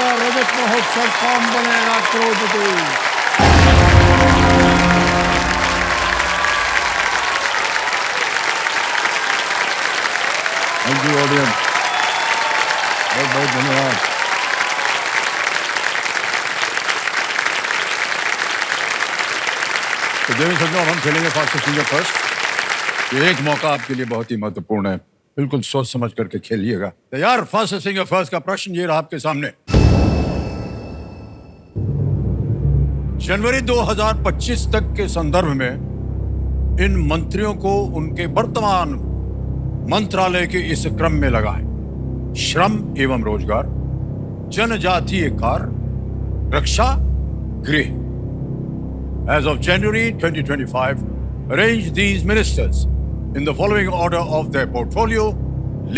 हमारा रजत महोत्सव कौन बनेगा करोड़पति। थैंक यू ऑडियंस, बहुत बहुत धन्यवाद। तो जय सज्जनों, अब हम खेलेंगे फास्टेस्ट फिंगर फर्स्ट। ये एक मौका आपके लिए बहुत ही महत्वपूर्ण है, बिल्कुल सोच समझ करके खेलिएगा। तैयार? फास्टेस्ट फिंगर फर्स्ट का प्रश्न ये रहा आपके सामने। जनवरी 2025 तक के संदर्भ में इन मंत्रियों को उनके वर्तमान मंत्रालय के इस क्रम में लगाएं: श्रम एवं रोजगार, जनजातीय कार्य, रक्षा, गृह। As of January 2025, arrange these ministers in the following order of their portfolio: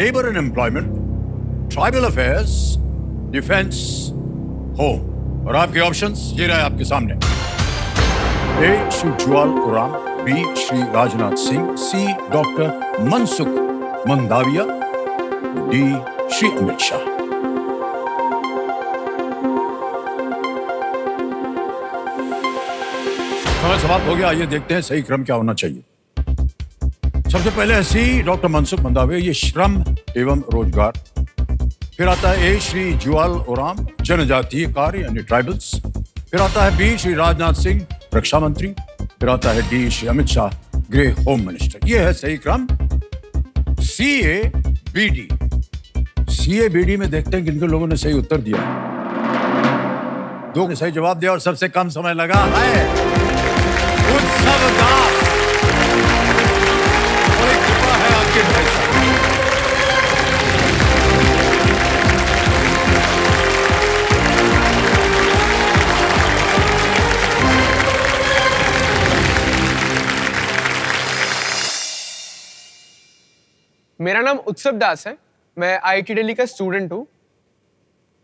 labor and employment, tribal affairs, defense, home। और आपके ऑप्शंस ये रहे आपके सामने। ए श्री जुआल ओराम, बी श्री राजनाथ सिंह, सी डॉक्टर मनसुख मंडाविया, डी श्री अमित शाह। समय समाप्त हो गया। आइए देखते हैं सही क्रम क्या होना चाहिए। सबसे पहले है सी डॉक्टर मनसुख मंडाविया, ये श्रम एवं रोजगार। फिर आता है ए श्री जुआल ओराम, जनजातीय कार्य यानी ट्राइबल्स। फिर आता है बी श्री राजनाथ सिंह, रक्षा मंत्री। फिर आता है डी श्री अमित शाह, गृह होम मिनिस्टर। ये है सही क्रम। C A B D, C A B D में देखते हैं किन लोगों ने सही उत्तर दिया। दो ने सही जवाब दिया और सबसे कम समय लगा है उत्सव दास। बड़ी कृपा है आपके भाई साहब। मेरा नाम उत्सव दास है। मैं आईआईटी दिल्ली का स्टूडेंट हूँ।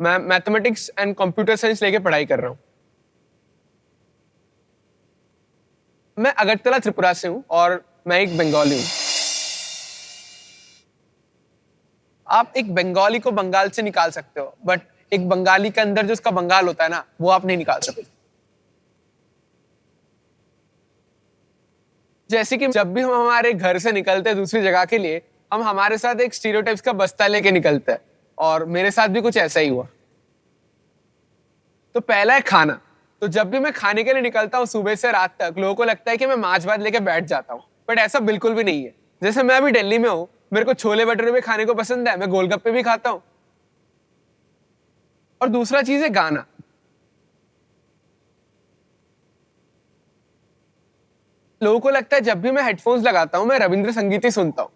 मैं मैथमेटिक्स एंड कंप्यूटर साइंस लेके पढ़ाई कर रहा हूँ। मैं अगरतला त्रिपुरा से हूँ और मैं एक बंगाली हूँ। आप एक बंगाली को बंगाल से निकाल सकते हो, बट एक बंगाली के अंदर जो उसका बंगाल होता है ना, वो आप नहीं निकाल सकते। जैसे कि जब भी हम हमारे घर से निकलते हैं दूसरी जगह के लिए, हम हमारे साथ एक स्टीरियोटाइप्स का बस्ता लेके निकलते हैं, और मेरे साथ भी कुछ ऐसा ही हुआ। तो पहला है खाना। तो जब भी मैं खाने के लिए निकलता हूँ सुबह से रात तक, लोगों को लगता है कि मैं मांस भात लेके बैठ जाता हूँ, बट ऐसा बिल्कुल भी नहीं है। जैसे मैं अभी दिल्ली में हूँ, मेरे को छोले भटूरे भी खाने को पसंद है, मैं गोलगप्पे भी खाता हूँ। और दूसरा चीज है गाना। लोगों को लगता है जब भी मैं हेडफोन्स लगाता हूँ मैं रविंद्र संगीत ही सुनता हूँ।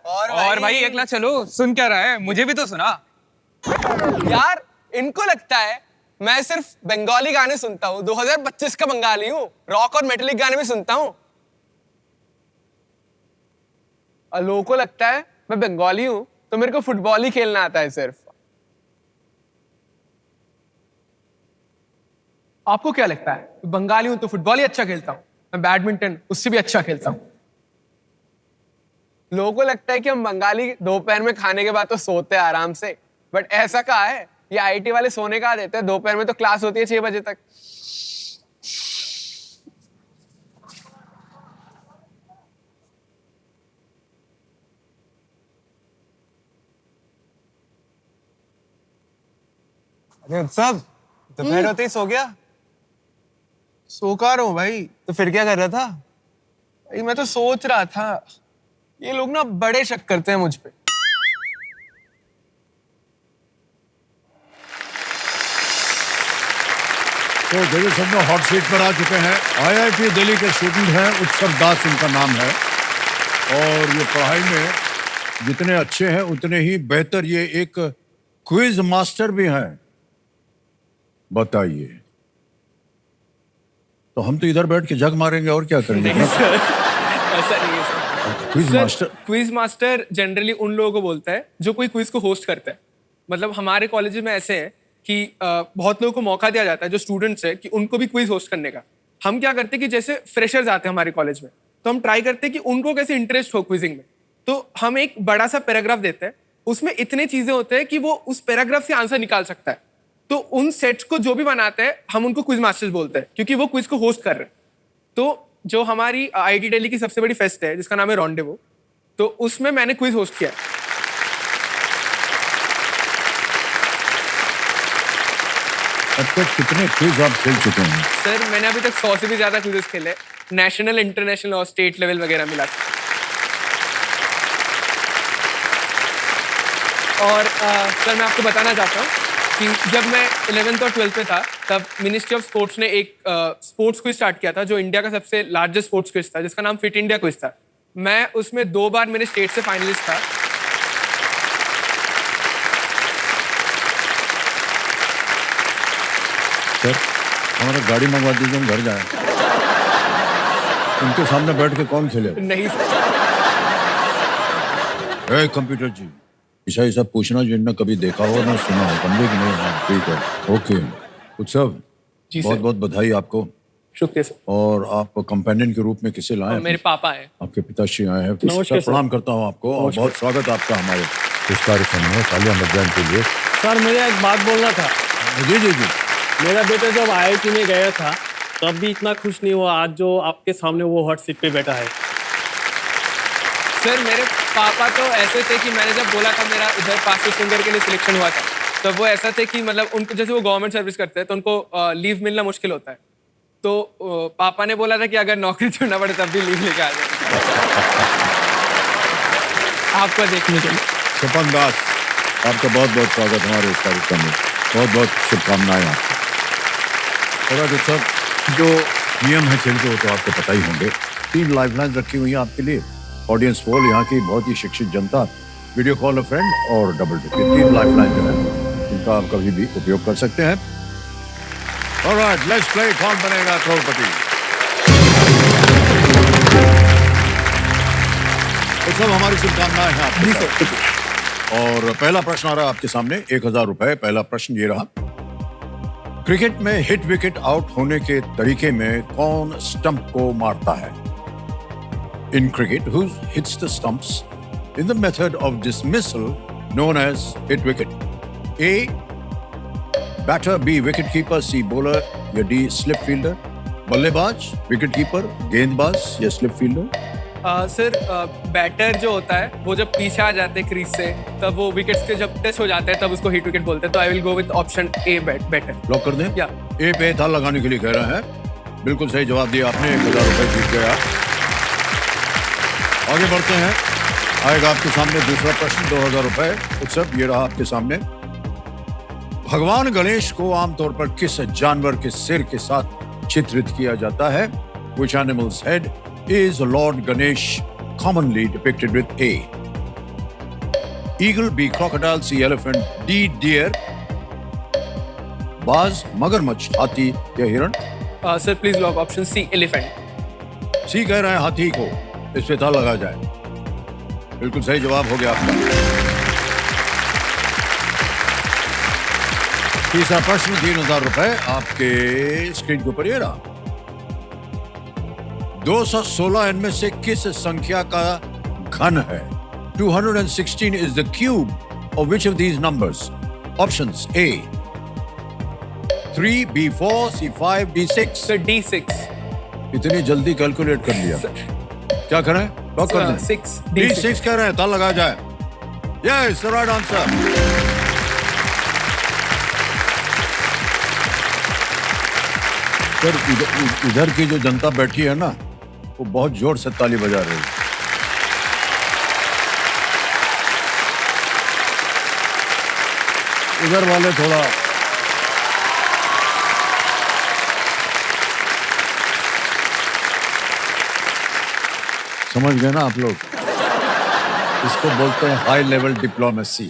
और भाई एकला चलो, सुन क्या रहा है? मुझे भी तो सुना। यार इनको लगता है मैं सिर्फ बंगाली गाने सुनता हूँ। 2025 का बंगाली हूँ, रॉक और मेटलिक गाने भी सुनता हूँ। और लोगों को लगता है मैं बंगाली हूँ तो मेरे को फुटबॉल ही खेलना आता है सिर्फ। आपको क्या लगता है? बंगाली हूं तो फुटबॉल ही अच्छा खेलता हूँ, मैं बैडमिंटन उससे भी अच्छा खेलता हूँ। लोगों को लगता है कि हम बंगाली दोपहर में खाने के बाद तो सोते हैं आराम से, बट ऐसा कहाँ है? ये आईटी वाले सोने कहाँ देते हैं? दोपहर में तो क्लास होती है 6 बजे तक। अरे उत्सव, दोपहर होते ही सो गया? सो का रहा हूँ भाई। तो फिर क्या कर रहा था? भाई मैं तो सोच रहा था, ये लोग ना बड़े शक करते हैं मुझ पे। तो जैसे सब लोग हॉट सीट पर आ चुके हैं। आईआईटी दिल्ली के स्टूडेंट हैं, उत्सव दास उनका नाम है। और ये पढ़ाई में जितने अच्छे हैं उतने ही बेहतर ये एक क्विज मास्टर भी हैं। बताइए, तो हम तो इधर बैठ के जग मारेंगे और क्या करेंगे? ऐसा नहीं है sir. Quiz master, quiz master generally उन लोगों को बोलता है जो कोई क्विज को होस्ट करता है। मतलब हमारे कॉलेज में ऐसे है कि बहुत लोगों को मौका दिया जाता है जो स्टूडेंट्स है कि उनको भी क्विज होस्ट करने का। हम क्या करते हैं कि जैसे फ्रेशर्स आते हैं हमारे कॉलेज में, तो हम ट्राई करते हैं कि उनको कैसे इंटरेस्ट हो क्विजिंग में। तो हम एक बड़ा सा पैराग्राफ देते हैं, उसमें इतने चीजें होते हैं कि वो उस पैराग्राफ से आंसर निकाल सकता है। तो उन सेट्स को जो भी बनाते हैं हम उनको क्विज मास्टर्स बोलते हैं, क्योंकि वो क्विज को होस्ट कर रहे हैं। तो जो हमारी आईआईटी दिल्ली की सबसे बड़ी फेस्ट है जिसका नाम है रॉन्डेवो, तो उसमें मैंने क्विज होस्ट किया है। अब तक कितने क्विज आप खेल चुके हैं? सर मैंने अभी तक 100 से भी ज्यादा क्विजेस खेले, नेशनल, इंटरनेशनल और स्टेट लेवल वगैरह मिला के। और सर मैं आपको बताना चाहता हूँ कि जब मैं 11th और 12th में था तब मिनिस्ट्री ऑफ स्पोर्ट्स ने एक स्पोर्ट्स क्विज स्टार्ट किया था जो इंडिया का सबसे लार्जेस्ट स्पोर्ट्स क्विज था, जिसका नाम फिट इंडिया क्विज था। मैं उसमें 2 बार मेरे स्टेट से फाइनलिस्ट था। सर हमारा गाड़ी मंगवा दीजिए, हम घर जाए। उनके सामने बैठ के कौन खेले? नहीं सर। ए कंप्यूटर जी, ऐसा ऐसा पूछना जो इनने कभी देखा हो ना सुना हो, समझे कि नहीं? हाँ ठीक है, ओके। उत्सव जी बहुत सर। बहुत बधाई आपको। शुक्रिया सर। और आप कंपेनियन के रूप में किसे लाए? मेरे पापा हैं। आपके पिताश्री आए हैं। नमस्कार सर। प्रणाम करता हूँ आपको और बहुत स्वागत है आपका हमारे इस कार्यक्रम में तालियां बजाने के लिए। सर मुझे एक बात बोलना था। जी जी जी। मेरा बेटा जब आईआईटी में गया था तब भी इतना खुश नहीं हुआ आज जो आपके सामने वो हॉट सीट पे बैठा है। सर मेरे पापा तो ऐसे थे कि मैंने जब बोला था मेरा इधर पास सिंगर के लिए सिलेक्शन हुआ था, तब वो ऐसा थे कि मतलब उनको, जैसे वो गवर्नमेंट सर्विस करते हैं तो उनको लीव मिलना मुश्किल होता है। तो पापा ने बोला था कि अगर नौकरी छोड़ना पड़े तब भी लीव लेके आ जाए आपको देखने के लिए। सपन दास, आपका बहुत बहुत स्वागत हमारे इस कार्यक्रम में। बहुत बहुत शुभकामनाएं आपको। और उत्सव, जो नियम है खेल के वो तो आपको पता ही होंगे। 3 लाइफलाइन रखी हुई हैं आपके लिए। ऑडियंस पोल, यहाँ की बहुत ही शिक्षित जनता, वीडियो कॉल अ फ्रेंड और डबल टिप, 3 लाइफलाइन जो है इनका आप कभी भी उपयोग कर सकते हैं। ऑलराइट, लेट्स प्ले कौन बनेगा करोड़पति। उत्सव, हमारी शुभकामनाएं हैं आपके साथ। और पहला प्रश्न आ रहा है आपके सामने, 1000 रुपए। पहला प्रश्न ये रहा, क्रिकेट में हिट विकेट आउट होने के तरीके में कौन स्टंप को मारता है? In cricket, who hits the stumps in the method of dismissal known as hit wicket? A, batter, B, wicket keeper, C, bowler या D, slip fielder? बल्लेबाज, विकेट कीपर, गेंदबाज या स्लिप फील्डर? सर बैटर जो होता है वो जब पीछे आ जाते हैं क्रीज से तब वो विकेट्स के जब टच हो जाते हैं तब उसको हिट विकेट बोलते हैं। तो I will go with option A, batter. Lock कर दें? या ए पे था लगाने के लिए कह रहे हैं। बिल्कुल सही जवाब दिया आपने, 1000 रुपए जीत गया। आगे बढ़ते हैं, आएगा आपके सामने दूसरा प्रश्न, 2000 रुपए। उत्सव, ये रहा आपके सामने। भगवान गणेश को आमतौर पर किस जानवर के सिर के साथ चित्रित किया जाता है? Which animal's head is Lord Ganesh commonly depicted with? A, eagle, B, crocodile, C, elephant, D, deer? बाज, मगरमच्छ, हाथी या हिरण? Sir please lock option C, elephant. C कह रहे हैं हाथी को, इस पे था लगा जाए। बिल्कुल सही जवाब हो गया आपका। तीसरा प्रश्न, 3000 रुपए आपके स्क्रीन के ऊपर ये रहा। 216 इनमें से किस संख्या का घन है? 216 is the cube of which of these numbers? Options: A, 3, B, 4, C, 5, D, 6. Sir D6। इतनी जल्दी कैलकुलेट कर लिया। क्या करें? लॉक कर दें? 6, D6 कह रहे हैं, ताल लगा जाए। Yes, the right answer. Sir इधर की जो जनता बैठी है ना, वो बहुत जोर से ताली बजा रही है। इधर वाले थोड़ा समझ गए ना आप लोग? इसको बोलते हैं हाई लेवल डिप्लोमेसी।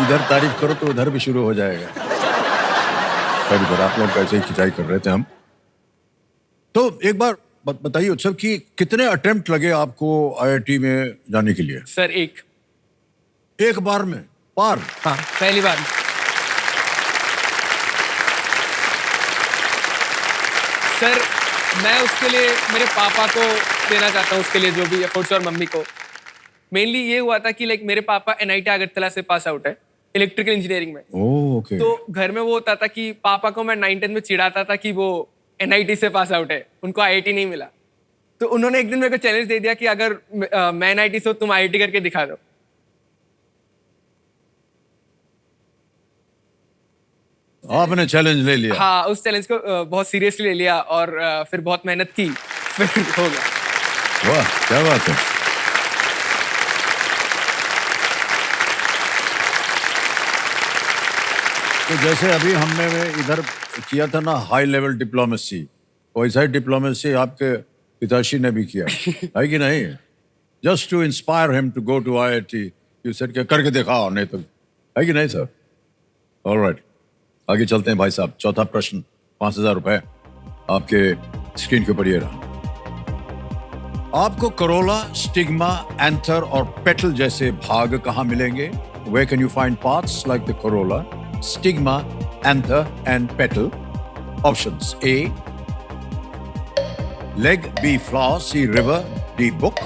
इधर तारीफ करो तो उधर भी शुरू हो जाएगा। इधर आप लोग कैसे ही खिंचाई कर रहे थे हम। तो एक बार बताइए उत्सव कि कितने अटेम्प्ट लगे आपको आईआईटी में जाने के लिए? सर एक बार में पार? हाँ, पहली बार। सर मैं उसके लिए मेरे पापा को देना चाहता हूँ उसके लिए जो भी एफर्ट्स और मम्मी को। मेनली ये हुआ था कि लाइक मेरे पापा एनआईटी अगरतला से पास आउट है इलेक्ट्रिकल इंजीनियरिंग में। ओके। तो घर में वो होता था कि पापा को मैं 9th में चिढ़ाता था कि वो एनआईटी से पास आउट है, उनको आईआईटी नहीं मिला। तो उन्होंने एक दिन मेरे को चैलेंज दे दिया कि अगर मैं एनआईटी से हूं, तुम आईआईटी करके दिखा दो। आपने चैलेंज ले लिया। हाँ, उस चैलेंज को बहुत सीरियसली ले लिया और फिर बहुत मेहनत की, फिर हो गया। वाह, क्या बात है। तो जैसे अभी हमने इधर किया था ना हाई लेवल डिप्लोमेसी, वैसा ही डिप्लोमेसी आपके पिताश्री ने भी किया है कि नहीं? Just to inspire him to go to IIT, you said कि करके दिखाओ, नहीं तो है कि नहीं सर? ऑलराइट, आगे चलते हैं भाई साहब। चौथा प्रश्न, 5,000 रुपए आपके स्क्रीन के ऊपर ये रहा। आपको करोला, स्टिग्मा, एंथर और पेटल जैसे भाग कहाँ मिलेंगे? Where can you find parts like the corolla, stigma, anther and petal? Options: A, leg; B, flower; C, river; D, book.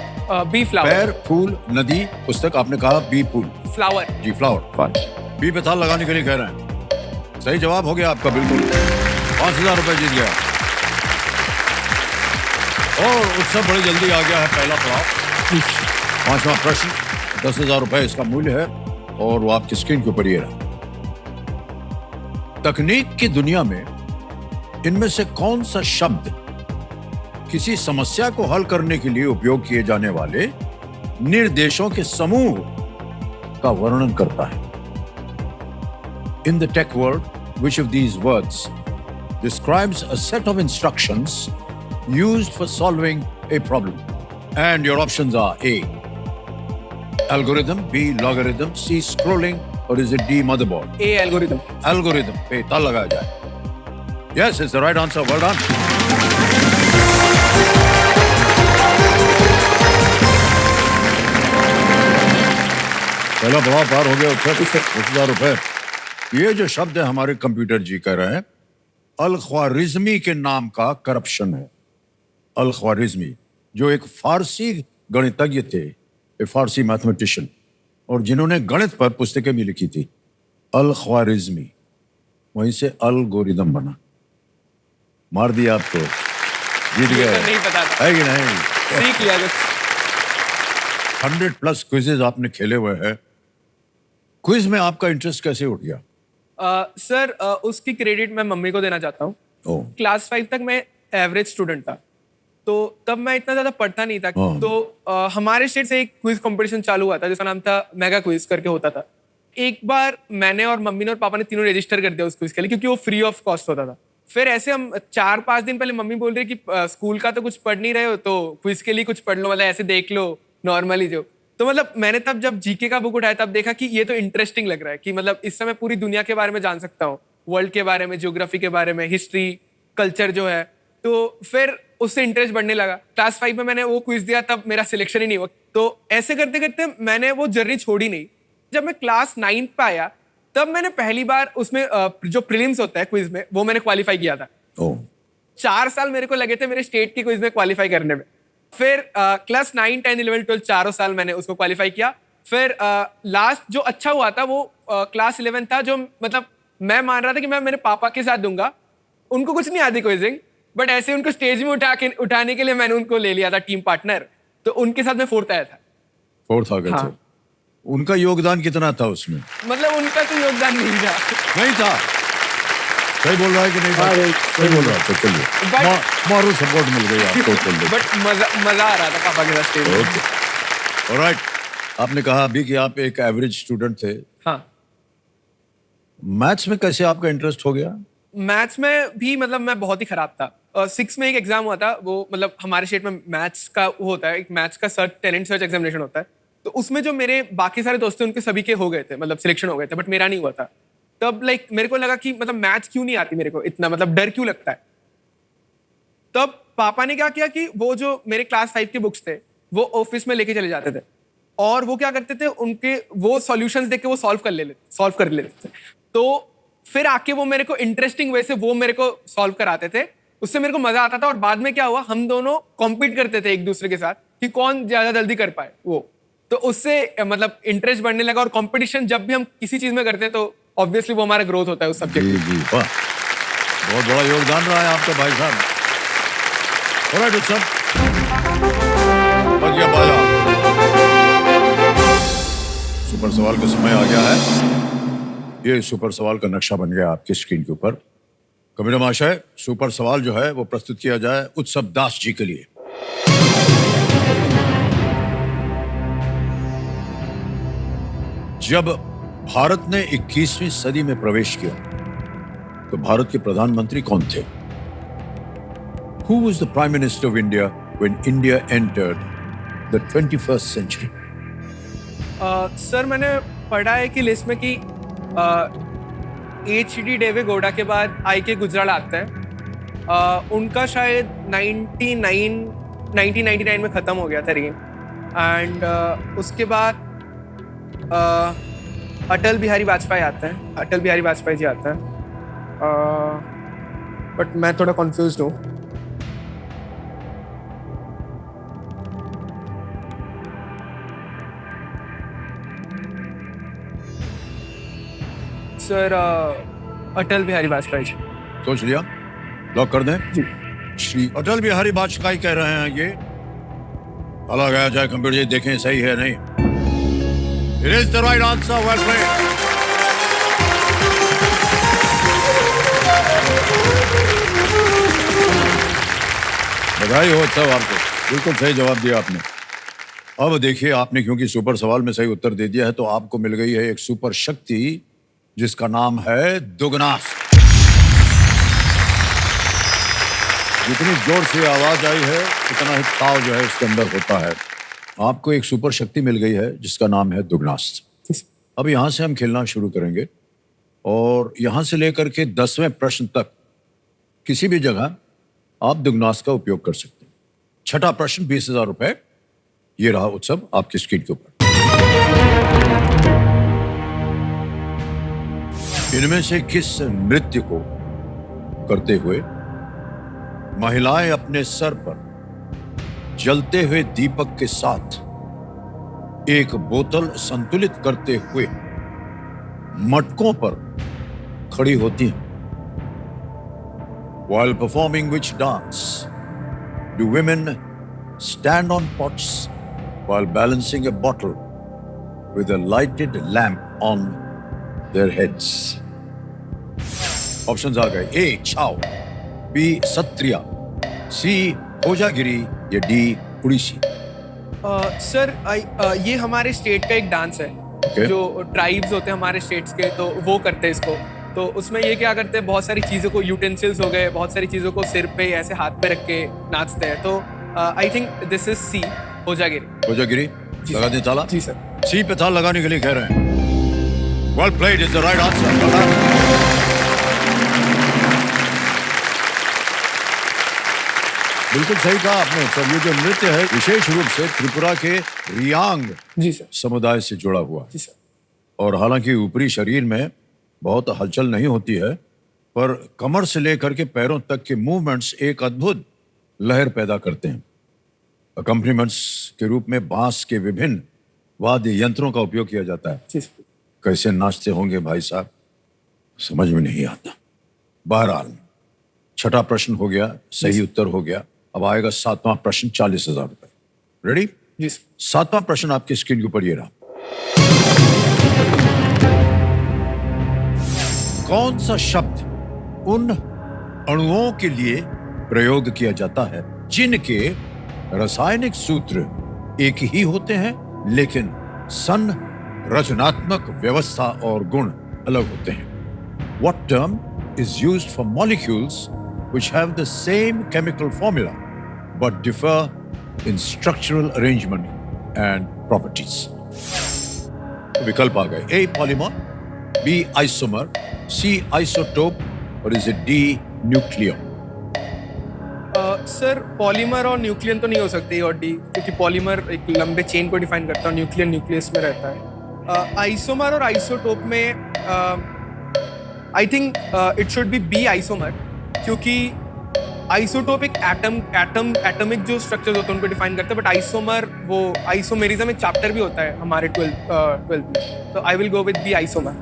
B flower. पैर, फूल, नदी, पुस्तक। आपने कहा बी, फूल। फ्लावर। जी, फ्लावर। बी पे ताल लगाने के लिए कह रहे हैं। सही जवाब हो गया आपका, बिल्कुल। 5,000 रुपए जीत गया। और उससे बड़ी जल्दी आ गया है पहला पड़ाव। 5वां प्रश्न, 10,000 रुपए इसका मूल्य है और वो आपकी स्क्रीन के ऊपर ये रहा। तकनीक की दुनिया में इनमें से कौन सा शब्द किसी समस्या को हल करने के लिए उपयोग किए जाने वाले निर्देशों के समूह का वर्णन करता है? In the tech world, which of these words describes a set of instructions used for solving a problem? And your options are A, algorithm; B, logarithm; C, scrolling; or is it D, motherboard? A, algorithm. Algorithm पे ताल लगाया जाए। Yes, it's the right answer. Well done. पहला बड़ा पार हो गया। 10,000 रुपए। ये जो शब्द है हमारे कंप्यूटर जी कह रहे हैं, अल-ख्वारिज़मी के नाम का करप्शन है। अल-ख्वारिज़मी जो एक फारसी गणितज्ञ थे, एक फारसी मैथमेटिशियन, और जिन्होंने गणित पर पुस्तकें भी लिखी थी। अल-ख्वारिज़मी, वहीं से अलगोरिदम बना। मार दिया आपको, जीत ये गए। तो नहीं पता था। है कि नहीं? सीख लिया कुछ। 100+ क्विजेज आपने खेले हुए हैं। क्विज में आपका इंटरेस्ट कैसे उठ गया? सर, उसकी क्रेडिट मैं मम्मी को देना चाहता हूँ। ओह, क्लास 5 तक मैं एवरेज स्टूडेंट था, तो तब मैं इतना ज्यादा पढ़ता नहीं था। हाँ। तो हमारे स्टेट से एक क्विज कंपटीशन चालू हुआ था जिसका नाम था मेगा क्विज करके होता था। एक बार मैंने और मम्मी ने और पापा ने तीनों रजिस्टर कर दिया उस क्विज के लिए, क्योंकि वो फ्री ऑफ कॉस्ट होता था। फिर ऐसे हम 4-5 दिन पहले मम्मी बोल रही है कि स्कूल का तो कुछ पढ़ नहीं रहे हो, तो क्विज के लिए कुछ पढ़ लो, मतलब ऐसे देख लो नॉर्मली जो। तो मतलब मैंने तब जब जीके का बुक उठाया तब देखा कि ये तो इंटरेस्टिंग लग रहा है, कि मतलब इस समय पूरी दुनिया के बारे में जान सकता हूँ, वर्ल्ड के बारे में, ज्योग्राफी के बारे में, हिस्ट्री, कल्चर जो है। तो फिर उससे इंटरेस्ट बढ़ने लगा। क्लास 5 में मैंने वो क्विज दिया, तब मेरा सिलेक्शन ही नहीं हुआ। तो ऐसे करते करते मैंने वो जर्नी छोड़ी नहीं। जब मैं क्लास 9 पे आया तब मैंने पहली बार उसमें जो प्रीलिम्स होता है क्विज में, वो मैंने क्वालिफाई किया था। ओह, 4 साल मेरे को लगे थे मेरे स्टेट की क्विज में क्वालिफाई करने में। फिर क्लास 9, 10, 11, 12 चारों साल मैंने उसको क्वालिफाई किया। फिर लास्ट जो अच्छा हुआ था वो क्लास 11 था, जो मतलब मैं मान रहा था कि मैं मेरे पापा के साथ दूंगा। उनको कुछ नहीं आती क्विजिंग, बट ऐसे उनको स्टेज में उठाने के लिए मैंने उनको ले लिया था टीम पार्टनर। तो उनके साथ मैं 4th आया था। 4th आ गए हाँ। थे। उनका योगदान कितना था उसमें? मतलब उनका तो योगदान नहीं था। नहीं था। सही बोल रहा है कि नहीं? हाँ, नहीं। सही बोल रहा है। तो चलिए, But- मारू सपोर्ट मिल गई आपको। चलिए, बट मजा आ रहा था पापा के साथ स्टेज में। Okay, alright. आपने कहा अभी कि आप एक एवरेज स्टूडेंट थे। हाँ, मैथ्स में कैसे आपका इंटरेस्ट हो गया? मैथ्स में भी मतलब मैं बहुत ही खराब था। 6 में एक एग्जाम हुआ था, वो मतलब हमारे स्टेट में मैथ्स का वो होता है, एक मैथ्स का टैलेंट सर्च एग्जामिनेशन होता है। तो उसमें जो मेरे बाकी सारे दोस्त थे उनके सभी के हो गए थे, मतलब सिलेक्शन हो गए थे, बट मेरा नहीं हुआ था। तब लाइक मेरे को लगा कि मतलब मैथ्स क्यों नहीं आती मेरे को, इतना मतलब डर क्यों लगता है। तब पापा ने क्या किया कि वो जो मेरे क्लास 5 के बुक्स थे वो ऑफिस में लेके चले जाते थे, और वो क्या करते थे, उनके वो सॉल्यूशंस देख के वो सॉल्व कर लेते थे। तो फिर आके वो मेरे को इंटरेस्टिंग वे से वो मेरे को सॉल्व कराते थे, उससे मेरे को मजा आता था। और बाद में क्या हुआ, हम दोनों कॉम्पीट करते थे एक दूसरे के साथ कि कौन ज्यादा जल्दी कर पाए वो। तो उससे मतलब इंटरेस्ट बढ़ने लगा। और कंपटीशन जब भी हम किसी चीज में करते हैं तो ऑब्वियसली वो हमारा ग्रोथ होता है उस सब्जेक्ट जी में। जी, वाह, बहुत बड़ा योगदान रहा है आपका भाई साहब। ऑलराइट उत्सव, बच गया बाजा। सुपर सवाल का समय आ गया है। ये सुपर सवाल का नक्शा बन गया आपकी स्क्रीन के ऊपर। कबीर महाशय, सुपर सवाल जो है वो प्रस्तुत किया जाए उत्सव दास जी के लिए। जब भारत ने 21वीं सदी में प्रवेश किया तो भारत के प्रधानमंत्री कौन थे? Who was the Prime Minister of India when India entered the 21st century? Sir मैंने पढ़ा है कि लिस्ट में कि H.D. देवे गौड़ा के बाद I.K. गुजराल आता है। उनका शायद 1999 में ख़त्म हो गया था रेन। एंड उसके बाद अटल बिहारी वाजपेयी आता है। अटल बिहारी वाजपेयी जी आता है। बट मैं थोड़ा कंफ्यूज्ड हूँ। सर अटल बिहारी वाजपेयी जी। सोच लिया? लॉक कर दें? जी। श्री अटल बिहारी वाजपेयी कह रहे हैं ये। अला गया जाए कंप्यूटर जी, देखें सही है नहीं। It is the right answer. Well played. बधाई हो उत्सव आपको, बिल्कुल सही जवाब दिया आपने। अब देखिए, आपने क्योंकि सुपर सवाल में सही उत्तर दे दिया है तो आपको मिल गई है एक सुपर शक्ति जिसका नाम है दुगनास्त्र। जितनी जोर से आवाज आई है उतना ही ताव जो है इसके अंदर होता है। आपको एक सुपर शक्ति मिल गई है जिसका नाम है दुगनास्त्र। अब यहां से हम खेलना शुरू करेंगे और यहां से लेकर के 10वें प्रश्न तक किसी भी जगह आप दुगनास्त्र का उपयोग कर सकते हैं। छठा प्रश्न 20,000 रुपए। ये रहा उत्सव आपकी स्क्रीन के ऊपर। इनमें से किस नृत्य को करते हुए महिलाएं अपने सर पर जलते हुए दीपक के साथ एक बोतल संतुलित करते हुए मटकों पर खड़ी होती हैं? While performing which dance do women stand on pots while balancing a bottle with a lighted lamp on their heads? Options आ गए। A. छाव, B. सत्रिया, C. खोजागिरी या D. उड़ीसी। सर ये हमारे स्टेट का एक डांस है। Okay. जो ट्राइब्स होते हैं हमारे स्टेट्स के, तो वो करते हैं इसको। तो उसमें ये क्या करते हैं, बहुत सारी चीज़ों को, यूटेंसिल्स हो गए, बहुत सारी चीज़ों को सिर पे ऐसे हाथ पे रख के नाचते हैं। तो I think this is C, Kojagiri. Kojagiri लगा दें ताला? जी सर। C पे ताला लगाने के लिए कह रहे हैं। Well played is the right answer. बिल्कुल सही कहा आपने सर। ये जो नृत्य है विशेष रूप से त्रिपुरा के रियांग जी सर। समुदाय से जुड़ा हुआ है। जी सर। और हालांकि ऊपरी शरीर में बहुत हलचल नहीं होती है, पर कमर से लेकर के पैरों तक के मूवमेंट्स एक अद्भुत लहर पैदा करते हैं। अकम्पनीमेंट्स के रूप में बांस के विभिन्न वाद्य यंत्रों का उपयोग किया जाता है। जी सर। कैसे नाचते होंगे भाई साहब, समझ में नहीं आता। बहरहाल छठा प्रश्न हो गया, सही उत्तर हो गया। अब आएगा 7वां प्रश्न, 40,000 रुपए। रेडी? जी सर। 7वां प्रश्न आपके स्क्रीन के ऊपर ये रहा। कौन सा शब्द उन अणुओं के लिए प्रयोग किया जाता है जिनके रासायनिक सूत्र एक ही होते हैं लेकिन संरचनात्मक व्यवस्था और गुण अलग होते हैं? What term is used for molecules which have the same chemical formula but differ in structural arrangement and properties? विकल्प आ गए। A. polymer, B. isomer, C. isotope और is it D. nucleon? Sir polymer और nucleon तो नहीं हो सकते, और D, क्योंकि पॉलीमर एक लंबे चेन को डिफाइन करता है और न्यूक्लियन न्यूक्लियस में रहता है। आइसोमर और आइसोटोप में I think it should be B isomer, क्योंकि आइसोटोपिक एटमिक जो स्ट्रक्चर्स होते हैं उनको डिफाइन करते हैं, बट आइसोमर वो आइसोमेरिज्म एक चैप्टर भी होता है हमारे 12th में, तो I will go with B isomer.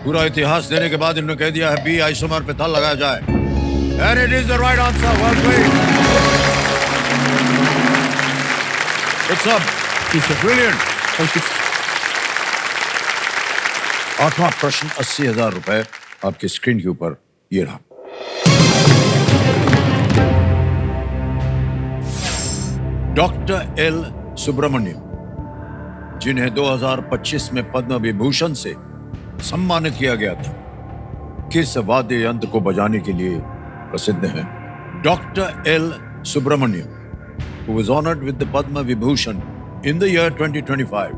पूरा इतिहास देने के बाद इन्होंने कह दिया है बी आइसोमर पे ताल लगाया जाए, and it is the right answer. Well played, it's up, brilliant. Thank you. 8वां प्रश्न 80,000 रुपए आपके स्क्रीन के ऊपर ये रहा। डॉक्टर एल सुब्रमण्यम, जिन्हें 2025 में पद्म विभूषण से सम्मानित किया गया था, किस वाद्य यंत्र को बजाने के लिए प्रसिद्ध हैं? Doctor L Subramaniam, who was honored with the Padma Vibhushan in the year 2025,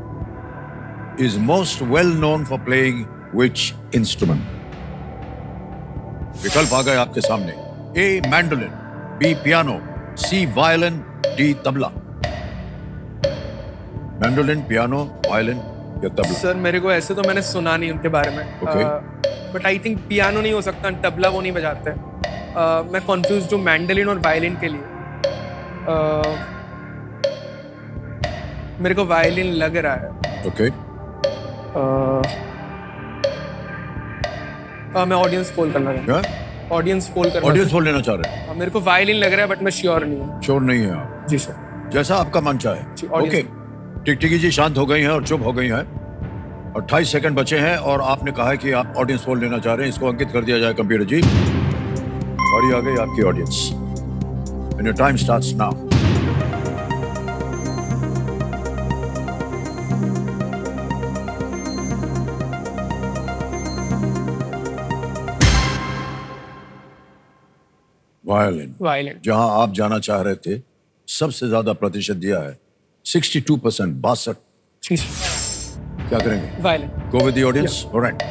is most well known for playing which instrument? विकल्प आ गए आपके सामने। A. Mandolin, B. Piano, C. Violin, D. Tabla. Mandolin, piano, violin या तबला? सर मेरे को ऐसे तो मैंने सुना नहीं उनके बारे में, बट आई थिंक पियानो नहीं हो सकता, तबला वो नहीं बजाते। मैं कंफ्यूज हूँ मैंडोलिन और वायलिन के लिए। मेरे को वायलिन लग रहा है। ओके, मैं ऑडियंस पोल करना चाहता क्या हूँ। ऑडियंस पोल करना ऑडियंस पोल लेना चाह रहे हैं? मेरे को वायलिन लग रहा है, बट मैं श्योर नहीं हूँ। श्योर नहीं है आप? जी सर। जैसा आपका मन चाहे। जी, audience- ओके, टिकटिकी जी शांत हो गई हैं और चुप हो गई हैं। 28 सेकंड बचे हैं और आपने कहा है कि आप ऑडियंस पोल लेना चाह रहे हैं। इसको अंकित कर दिया जाए कंप्यूटर जी। और ये आ गई आपकी audience, and your time starts now. Violin, violin. जहां आप जाना चाह रहे थे, सबसे ज्यादा प्रतिशत दिया है 62%, 62। जी सर। क्या करेंगे? Violin. Go with the audience. Alright,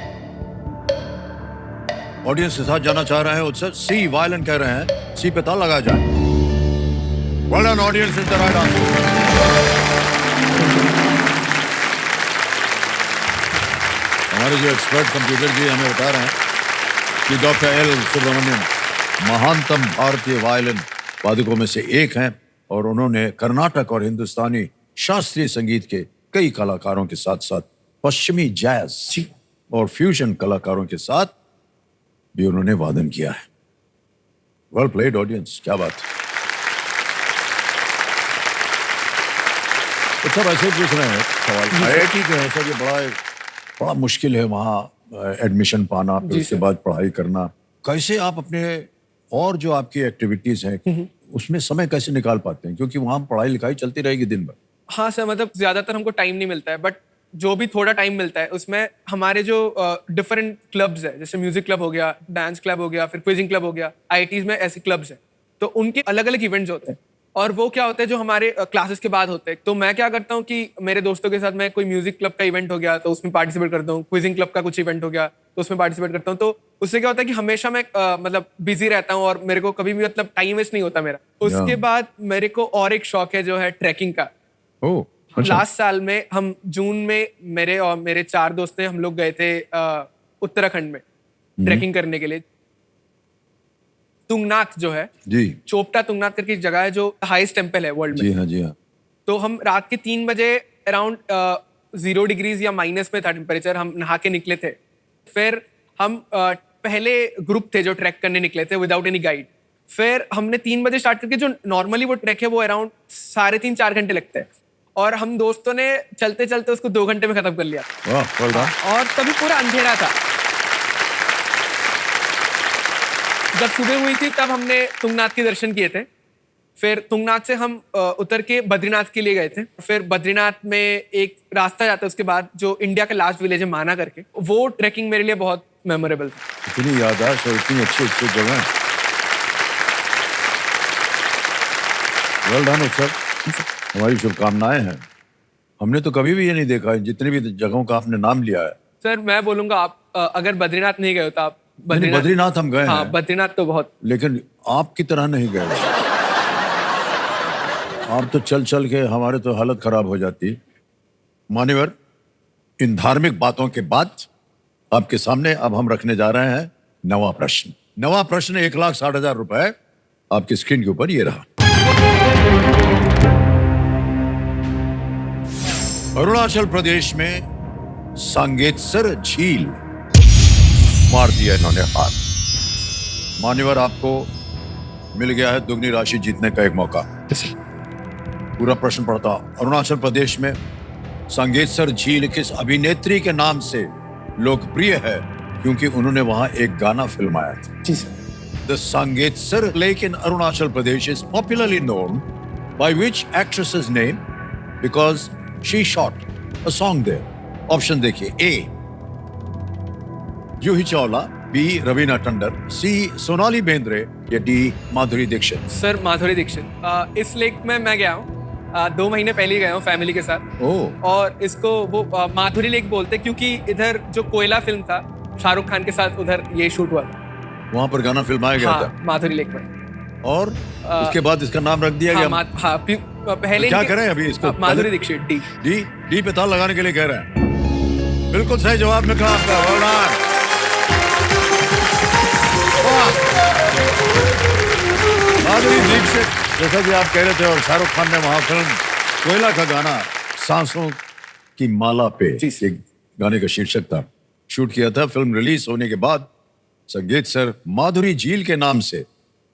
audience के साथ जाना चाह रहे हैं उत्सव। सी वायलिन कह रहे हैं, सी पे ताल लगाया जाए। Well done, audience is the right answer. हमारे जो एक्सपर्ट कंप्यूटर जी हमें बता रहे हैं कि डॉक्टर एल सुब्रमण्यम महानतम भारतीय वायलिन वादकों में से एक हैं और उन्होंने कर्नाटक और हिंदुस्तानी शास्त्रीय संगीत के कई कलाकारों के साथ साथ पश्चिमी जैज और फ्यूजन कलाकारों के साथ भी उन्होंने वादन किया है। वेल प्लेड ऑडियंस, क्या बात है। तो सब ऐसे पूछ रहे हैं सवाल। IIT जो है सर, ये बड़ा मुश्किल है वहाँ एडमिशन पाना, फिर उसके बाद पढ़ाई करना। कैसे आप अपने और जो आपकी एक्टिविटीज हैं उसमें समय कैसे निकाल पाते हैं, क्योंकि वहाँ पढ़ाई लिखाई चलती रहेगी दिन भर? हाँ सर, मतलब ज्यादातर हमको टाइम नहीं मिलता है, बट जो भी थोड़ा टाइम मिलता है उसमें हमारे जो डिफरेंट क्लब्स है, जैसे म्यूजिक क्लब हो गया, डांस क्लब हो गया, फिर क्विजिंग क्लब हो गया, IITs में ऐसे क्लब्स हैं, तो उनके अलग अलग इवेंट्स होते हैं और वो क्या होता है जो हमारे क्लासेस के बाद होते हैं। तो मैं क्या करता हूँ कि मेरे दोस्तों के साथ मैं कोई म्यूजिक क्लब का इवेंट हो गया तो उसमें पार्टिसिपेट करता हूँ, क्विजिंग क्लब का कुछ इवेंट हो गया तो उसमें पार्टिसिपेट करता हूँ। तो उससे क्या होता है कि हमेशा मैं मतलब बिजी रहता हूँ और मेरे को कभी भी मतलब टाइम वेस्ट नहीं होता मेरा। उसके बाद मेरे को और एक शौक है जो है ट्रैकिंग का। ओह, अच्छा। लास्ट साल में हम जून में मेरे और मेरे 4 दोस्त हैं, हम लोग गए थे उत्तराखंड में ट्रैकिंग करने के लिए। तुंगनाथ जो है जी, चोपटा तुंगनाथ करके एक जगह है जो हाईएस्ट टेम्पल है वर्ल्ड में। जी हाँ, जी हाँ। तो हम रात के 3 बजे अराउंड 0 डिग्रीज या माइनस में था टेम्परेचर, हम नहा के निकले थे। फिर हम पहले ग्रुप थे जो ट्रैक करने निकले थे विदाउट एनी गाइड। फिर हमने 3 बजे स्टार्ट करके, जो नॉर्मली वो ट्रैक है वो अराउंड 3.5-4 घंटे लगते हैं, और हम दोस्तों ने चलते चलते उसको 2 घंटे में खत्म कर लिया। वाह, well done। और तभी पूरा अंधेरा था। जब सुबह हुई थी तब हमने तुंगनाथ के दर्शन किए थे। फिर तुंगनाथ से हम उतर के बद्रीनाथ के लिए गए थे। फिर बद्रीनाथ में एक रास्ता जाता है उसके बाद जो इंडिया का लास्ट विलेज है माना करके, वो ट्रैकिंग मेरे लिए बहुत मेमोरेबल था। इतनी याददाश्त और इतनी अच्छी अच्छी जगह। वेल डन उत्सव, हमारी शुभकामनाएं हैं। हमने तो कभी भी ये नहीं देखा है, जितनी भी जगहों का आपने नाम लिया है। सर मैं बोलूंगा आप अगर बद्रीनाथ नहीं गए हो तो आप बद्रीनाथ हम गए हाँ, हैं, बद्रीनाथ तो बहुत, लेकिन आपकी तरह नहीं गए। आप तो चल चल के हमारे तो हालत खराब हो जाती। मान्यवर, इन धार्मिक बातों के बाद आपके सामने अब हम रखने जा रहे हैं 9वां प्रश्न। नवा प्रश्न 1,60,000 रुपए आपकी स्क्रीन के ऊपर ये रहा। अरुणाचल प्रदेश में सांगेत्सर झील मार दिया इन्होंने हाथ। मान्यवर, आपको मिल गया है दुगनी राशि जीतने का एक मौका। पूरा प्रश्न पढ़ता। अरुणाचल प्रदेश में सांगेत्सर झील किस अभिनेत्री के नाम से लोकप्रिय है, क्योंकि उन्होंने वहां एक गाना फिल्माया था। जी sir. The Sangetser Lake in Arunachal Pradesh is popularly known by which actress's name? Because she shot a song there. Option देखिए। A. Juhi Chawla, B. Raveena Tandon, C. Sonali Bendre या D. माधुरी दीक्षित। सर माधुरी दीक्षित। इस लेक में मैं गया हूँ 2 महीने पहले ही गया हूँ फैमिली के साथ। ओह, और इसको वो माधुरी लेक बोलते हैं क्योंकि इधर जो कोयला फिल्म था शाहरुख खान के साथ उधर ये शूट हुआ था। वहां पर गाना फिल्माया गया हाँ, था माधुरी लेक में। और उसके बाद इसका नाम रख दिया गया। पहले क्या करें अभी इसको? माधुरी दीक्षित। डी पे ताल लगाने के लिए कह रहे हैं। बिल्कुल सही जवाब निकला आपका। well done। वाह। माधुरी दीक्षित, जैसा कि आप कह रहे थे, और शाहरुख खान ने वहां फिल्म कोयला का गाना सांसों की माला पे, एक गाने का शीर्षक था, शूट किया था। फिल्म रिलीज होने के बाद संगीतसर माधुरी झील के नाम से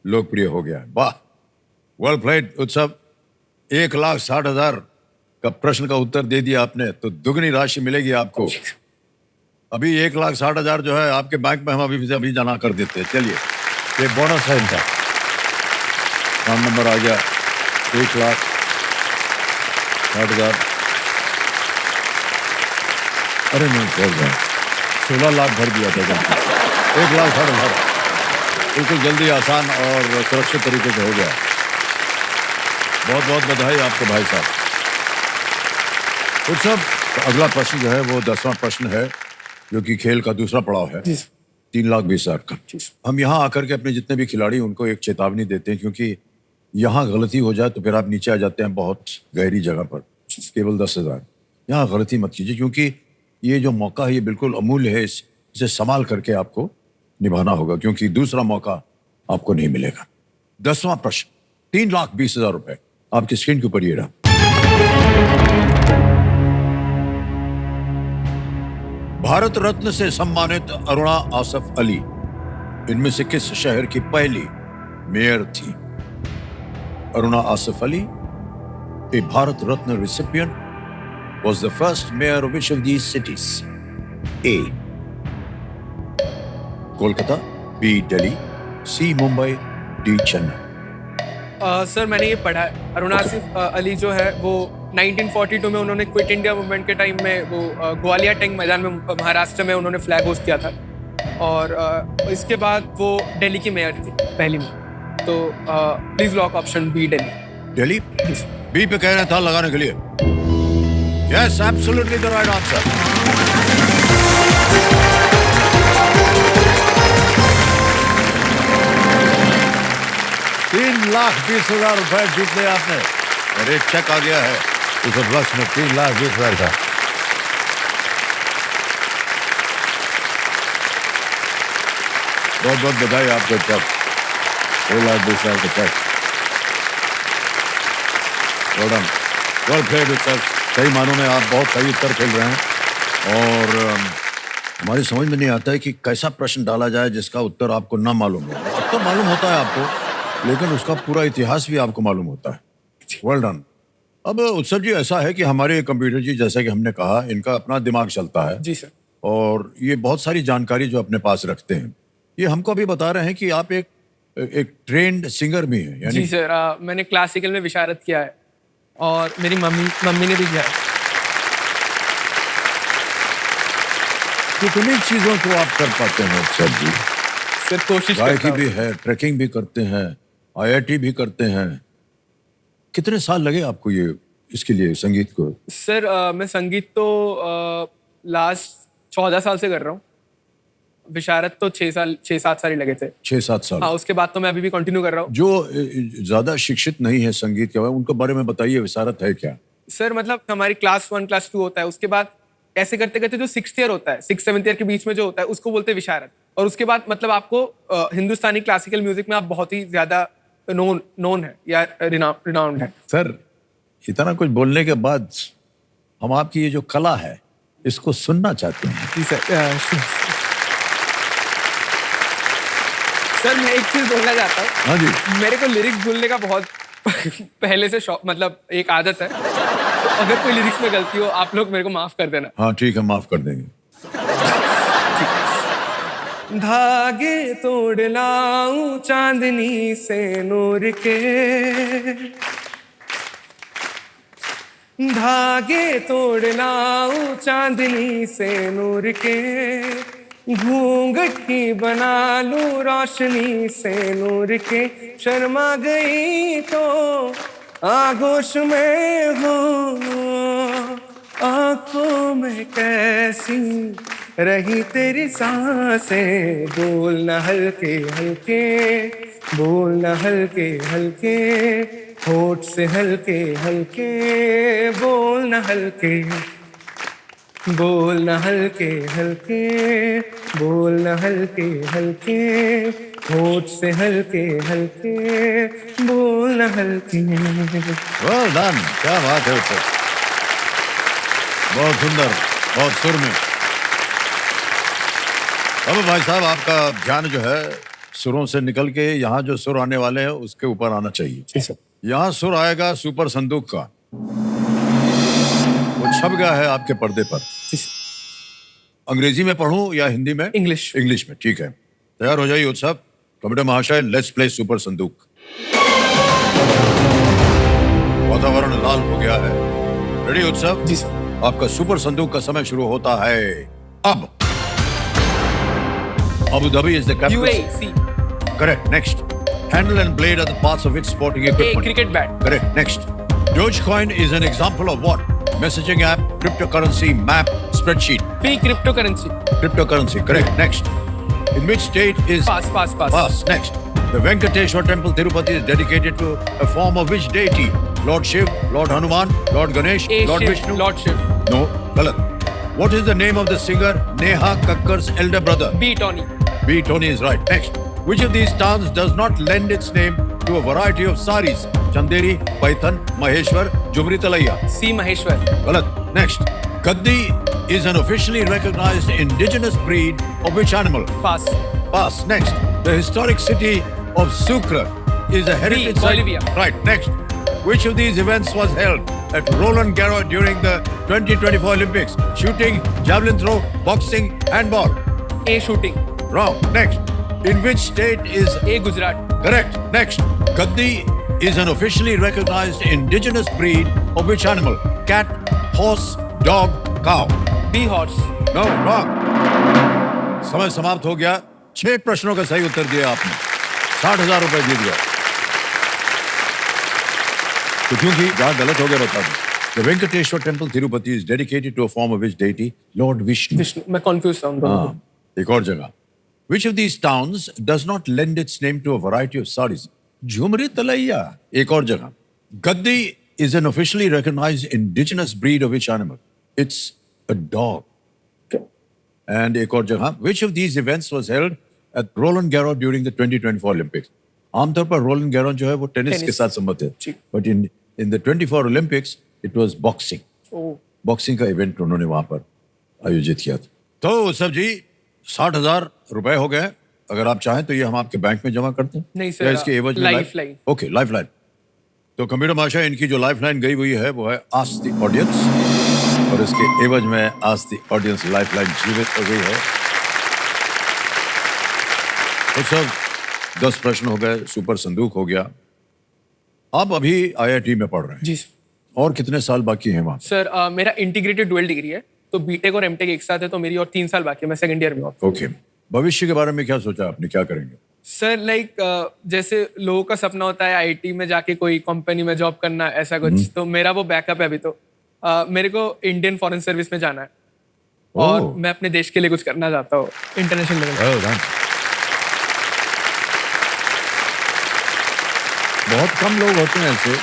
लोकप्रिय हो गया। वाह, वेल प्लेड उत्सव। 1,60,000 का प्रश्न का उत्तर दे दिया आपने, तो दुगनी राशि मिलेगी आपको। अभी 1,60,000 जो है आपके बैंक में हम अभी जमा कर देते हैं। चलिए, ये बोनस है इनका। काम नंबर आ गया 1,60,000। अरे नहीं, 16 लाख भर दिया था। 1,60,000 बिल्कुल जल्दी, आसान और सुरक्षित तरीके से हो गया। बहुत बहुत बधाई आपको भाई साहब। उत्सव, अगला प्रश्न जो है वो 10वां प्रश्न है, जो कि खेल का दूसरा पड़ाव है। 3,20,000 का। हम यहाँ आकर के अपने जितने भी खिलाड़ी उनको एक चेतावनी देते हैं, क्योंकि यहाँ गलती हो जाए तो फिर आप नीचे आ जाते हैं बहुत गहरी जगह पर। केवल 10,000। यहाँ गलती मत कीजिए, क्योंकि ये जो मौका है ये बिल्कुल अमूल्य है। इसे संभाल करके आपको निभाना होगा, क्योंकि दूसरा मौका आपको नहीं मिलेगा। 10वां प्रश्न 3,20,000 रुपए आपकी स्क्रीन के ऊपर ये रहा। भारत रत्न से सम्मानित अरुणा आसफ अली इनमें से किस शहर की पहली मेयर थी? Aruna Asaf Ali, a Bharat Ratna recipient, was the first mayor of which of these cities? A. Kolkata, B. Delhi, C. Mumbai, D. Chennai. Sir मैंने ये पढ़ा है, अरुणा आसिफ अली जो है वो 1942 में उन्होंने क्विट इंडिया मूवमेंट के टाइम में वो ग्वालियर टैंक मैदान में महाराष्ट्र में उन्होंने फ्लैग होस्ट किया था, और इसके बाद वो दिल्ली की मेयर थी पहली में। तो please lock option B, Delhi. Delhi B पे कह रहे था लगाने के लिए। Yes, absolutely the right answer. ₹3,20,000 जीत लिया आपने, और एक चेक आ गया है उस प्लस में 3,20,000 का। बहुत बहुत बधाई आपको। चेक 3,20,000 का चेक। वेल प्लेड उत्सव। सही मानों में आप बहुत सही उत्तर खेल रहे हैं, और हमारी समझ में नहीं आता है कि कैसा प्रश्न डाला जाए जिसका उत्तर आपको ना मालूम हो। अब तो मालूम होता है आपको, लेकिन उसका पूरा इतिहास भी आपको मालूम होता है। Well done. अब उत्सव जी, ऐसा है कि हमारे कंप्यूटर जी, जैसा कि हमने कहा, इनका अपना दिमाग चलता है जी सर। और ये बहुत सारी जानकारी जो अपने पास रखते हैं। ये हमको अभी बता रहे हैं कि आप एक ट्रेंड सिंगर भी हैं, यानी जी सर, मैंने क्लासिकल में विशारद किया है, और मेरी मम्मी ने भी किया है। कितनी चीजों को आप कर पाते हैं उत्सव जी? सर कोशिश गायकी करता हूँ। भी है, ट्रैकिंग भी करते हैं, IIT भी करते हैं। कितने साल लगे आपको ये इसके लिए, संगीत को? सर मैं संगीत तो लास्ट 14 साल से कर रहा हूँ। विशारद तो 6-7 साल ही लगे थे। 6-7 साल। हाँ, उसके बाद तो मैं अभी भी कंटिन्यू कर रहा हूँ। जो ज्यादा शिक्षित नहीं है संगीत के बारे में, उनके बारे में बताइए, विशारद है क्या? सर मतलब हमारी क्लास 1 क्लास 2 होता है, उसके बाद ऐसे करते करते जो 6th ईयर होता है, 6th 7th ईयर के बीच में जो होता है उसको बोलते हैं विशारद, और उसके बाद मतलब आपको हिंदुस्तानी क्लासिकल म्यूजिक में आप बहुत ही ज्यादा नोन है या रिनाउंड है। सर, इतना कुछ बोलने के बाद हम आपकी ये जो कला है इसको सुनना चाहते हैं। जी सर। सर मैं एक चीज बोलना चाहता हूँ। हाँ जी। मेरे को लिरिक्स बोलने का बहुत पहले से शौक, मतलब एक आदत है। तो अगर कोई लिरिक्स में गलती हो आप लोग मेरे को माफ कर देना। हाँ ठीक है, माफ कर देंगे। धागे तोड़ लाऊं चांदनी से नूर के, धागे तोड़ लाऊं चांदनी से नूर के, घूंघट की बना लूं रोशनी से नूर के, शर्मा गई तो आगोश में हो, आंखों में कैसी रही तेरी सांसें, बोलना हल्के हल्के, बोलना हल्के हल्के, होठ से हल्के हल्के, बोलना हल्के, बोलना हल्के हल्के, बोलना हल्के हल्के, होठ से हल्के हल्के, बोलना हल्के। वेल डन, क्या बात है उत्सव, बहुत सुंदर, बहुत सुर में। अब भाई साहब आपका ध्यान जो है सुरों से निकल के यहाँ जो सुर आने वाले हैं उसके ऊपर आना चाहिए। यहाँ सुर आएगा सुपर संदूक का, वो छप गया है आपके पर्दे पर। अंग्रेजी में पढ़ूं या हिंदी में? इंग्लिश। इंग्लिश में, ठीक है। तैयार हो जाइए उत्सव। कमेटी महाशय, लेट्स प्ले सुपर संदूक। वातावरण लाल हो गया है। रेडी उत्सव? जी सर। आपका सुपर संदूक का समय शुरू होता है अब। Abu Dhabi is the capital. UAE. Correct. Next. Handle and blade are the parts of its sporting A equipment. cricket bat. Correct. Next. Dogecoin is an example of what? Messaging app, cryptocurrency, map, spreadsheet. P cryptocurrency. Cryptocurrency. Correct. Next. In which state is Pass. Pass. Next. The Venkateshwar Temple, Tirupati, is dedicated to a form of which deity? Lord Shiv, Lord Hanuman, Lord Ganesh, A Lord Shiv. Vishnu. Lord Shiv. No. Galat. What is the name of the singer Neha Kakkar's elder brother? B Tony. B. Tony is right. Next. Which of these towns does not lend its name to a variety of saris? Chanderi, Paithan, Maheshwar, Jumri Talaiya. C Maheshwar. Galat. Next. Gaddi is an officially recognized indigenous breed of which animal? Pass. Pass. Next. The historic city of Sukra is a heritage site. Bolivia. Right. Next. Which of these events was held at Roland Garros during the 2024 Olympics? Shooting, javelin throw, boxing, handball. A shooting. Wrong. Next. In which state is... A Gujarat. Correct. Next. Gaddi is an officially recognized indigenous breed of which animal? Cat, horse, dog, cow. B horse. No, wrong. समय समाप्त हो गया। 6 प्रश्नों का सही उत्तर दिया आपने। 60,000 रुपए जीत गए। तो क्योंकि जहाँ गलत हो गया बता दो। The Venkateshwar Temple, Tirupati, is dedicated to a form of which deity? Lord Vishnu. Vishnu. मैं कंफ्यूज था उन दोनों हाँ, एक और जगह। Which of these towns does not lend its name to a variety of saris? Jhumri Talaiya. एक और जगह। Gaddi is an officially recognized indigenous breed of which animal? It's a dog. को। And एक और जगह। Which of these events was held at Roland Garros during the 2024 Olympics? आमतौर पर Rowland गैरोन जो है वो टेनिस के साथ संबंधित है। But in the 24 Olympics it was boxing. Boxing का इवेंट उन्होंने वहां पर आयोजित किया था। तो सब जी 60,000 रुपए हो गए। अगर आप चाहें तो ये हम आपके बैंक में जमा करते हैं। नहीं सर, या इसके एवज में लाइफलाइन। Okay, lifeline. तो कंप्यूटर माशा, इनकी जो लाइफलाइन गई हुई है वो है आस्क द ऑडियंस, और इसके एवज में आस्क द ऑडियंस लाइफलाइन जीवित हो गई है। तो सब 10 प्रश्न हो गए, सुपर संदूक हो गया। आप अभी IIT में पढ़ रहे हैं जी सर। और कितने साल बाकी हैं वहां? सर मेरा इंटीग्रेटेड डुअल डिग्री है, तो बीटेक और एमटेक एक साथ है, तो मेरी और 3 साल बाकी है। मैं सेकंड ईयर में हूँ। ओके। भविष्य के बारे में क्या सोचा आपने, क्या करेंगे? सर लाइक जैसे लोगों का सपना होता है आईटी में जाके कोई कंपनी में जॉब करना, ऐसा कुछ, तो मेरा वो बैकअप है अभी। तो मेरे को इंडियन फॉरेन सर्विस में जाना है और मैं अपने देश के लिए कुछ करना चाहता हूँ इंटरनेशनल लेवल। बहुत कम लोग होते हैं ऐसे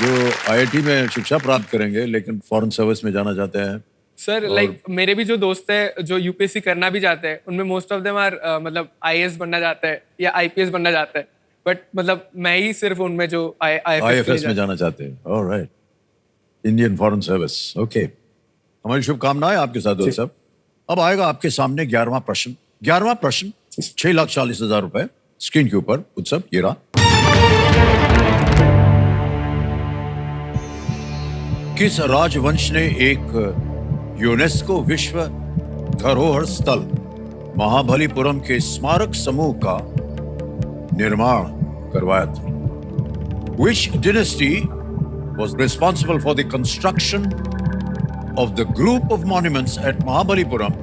जो IIT में शिक्षा प्राप्त करेंगे लेकिन फॉरेन सर्विस में जाना चाहते हैं। सर लाइक मेरे भी जो दोस्त है जो यूपीएससी करना भी चाहते हैं उनमें मोस्ट ऑफ देम आर मतलब आईएएस बनना चाहते हैं या आईपीएस बनना चाहते हैं, बट मतलब मैं ही सिर्फ उनमें जो आईएफएस में जाना चाहते हैं। Alright, Indian foreign service. Okay, हमारी शुभकामनाएं आपके साथ दोस्त साहब। अब आएगा आपके सामने 11वां प्रश्न। 11वां प्रश्न 6,40,000 रुपए स्क्रीन के ऊपर उत्सव ये रहा। किस राजवंश ने एक यूनेस्को विश्व धरोहर स्थल महाबलीपुरम के स्मारक समूह का निर्माण करवाया था? Which dynasty was responsible for the construction of the group of monuments at Mahabalipuram,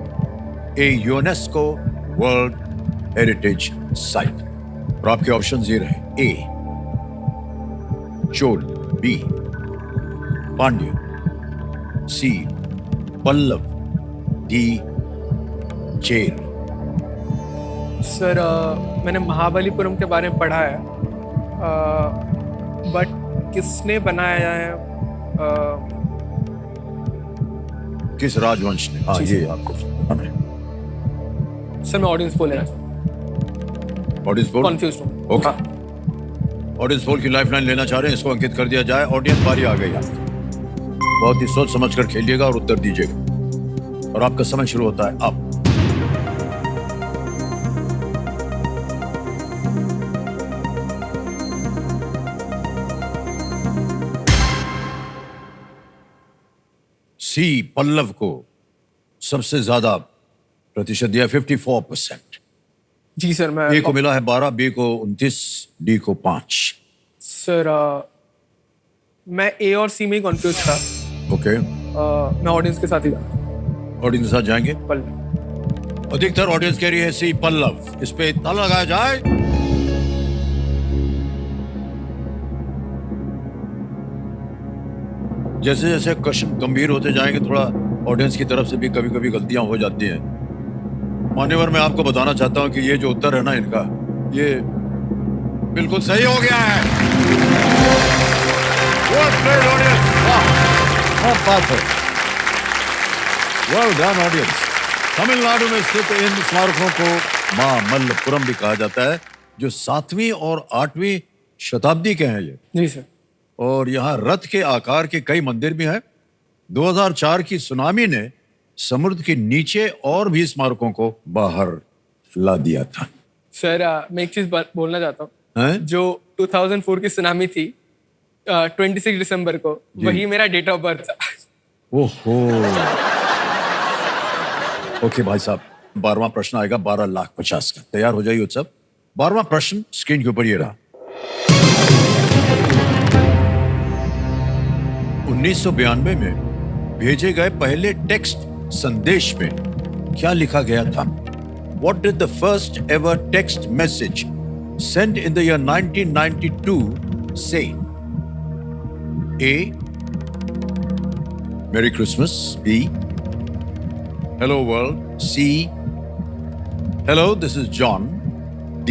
a UNESCO World Heritage Site? और आपके ऑप्शंस ये रहे: ए चोल, बी पांड्य, सी पल्लव, डी चेर। सर मैंने महाबलीपुरम के बारे में पढ़ा है, बट किसने बनाया है? किस राजवंश ने? हाँ, ये आपको बताना है। सर मैं ऑडियंस पोल लेना चाहता हूँ, ऑडियंस पोल कंफ्यूज हूँ। ओके, ऑडियंस पोल की लाइफलाइन लेना चाह रहे हैं, इसको अंकित कर दिया जाए। ऑडियंस बारी आ गई है, बहुत ही सोच समझ कर खेलिएगा और उत्तर दीजिएगा, और आपका समय शुरू होता है अब। सी पल्लव को सबसे ज्यादा प्रतिशत दिया, 54%। जी सर मैं ए को मिला है 12, बी को 29, डी को 5। सर मैं ए और सी में ही कंफ्यूज था। ओके, मैं ऑडियंस के साथ ही जाऊँ। ऑडियंस के साथ जाएंगे। पल्लव। अधिकतर ऑडियंस कह रही है सी पल्लव। इस पे ताला लगाया जाए। जैसे जैसे क्वेश्चन गंभीर होते जाएंगे, थोड़ा ऑडियंस की तरफ से भी कभी कभी गलतियां हो जाती हैं। मान्यवर, मैं आपको बताना चाहता हूं कि ये जो उत्तर है ना इनका, ये बिल्कुल सही हो गया है। Well done audience. तमिलनाडु में स्थित इन स्मारकों को मामल्लपुरम भी कहा जाता है, जो 7वीं और 8वीं शताब्दी के हैं ये। जी सर। और यहाँ रथ के आकार के कई मंदिर भी हैं। 2004 की सुनामी ने समुद्र के नीचे और भी स्मारकों को बाहर ला दिया था। सर मैं एक चीज बोलना चाहता हूँ, हैं? जो 2004 की सुनामी थी 26 दिसंबर को, वही मेरा डेट ऑफ बर्थ था। ओहो। ओके भाई साहब, 12वां प्रश्न आएगा 12,50,000 का। तैयार हो जाइए उत्सव। 12वां प्रश्न स्क्रीन के ऊपर ये रहा। 1992 में भेजे गए पहले टेक्स्ट संदेश में क्या लिखा गया था? What did the first ever text message sent in the year 1992 say? A. Merry Christmas. B. Hello world. C. Hello, this is John. D.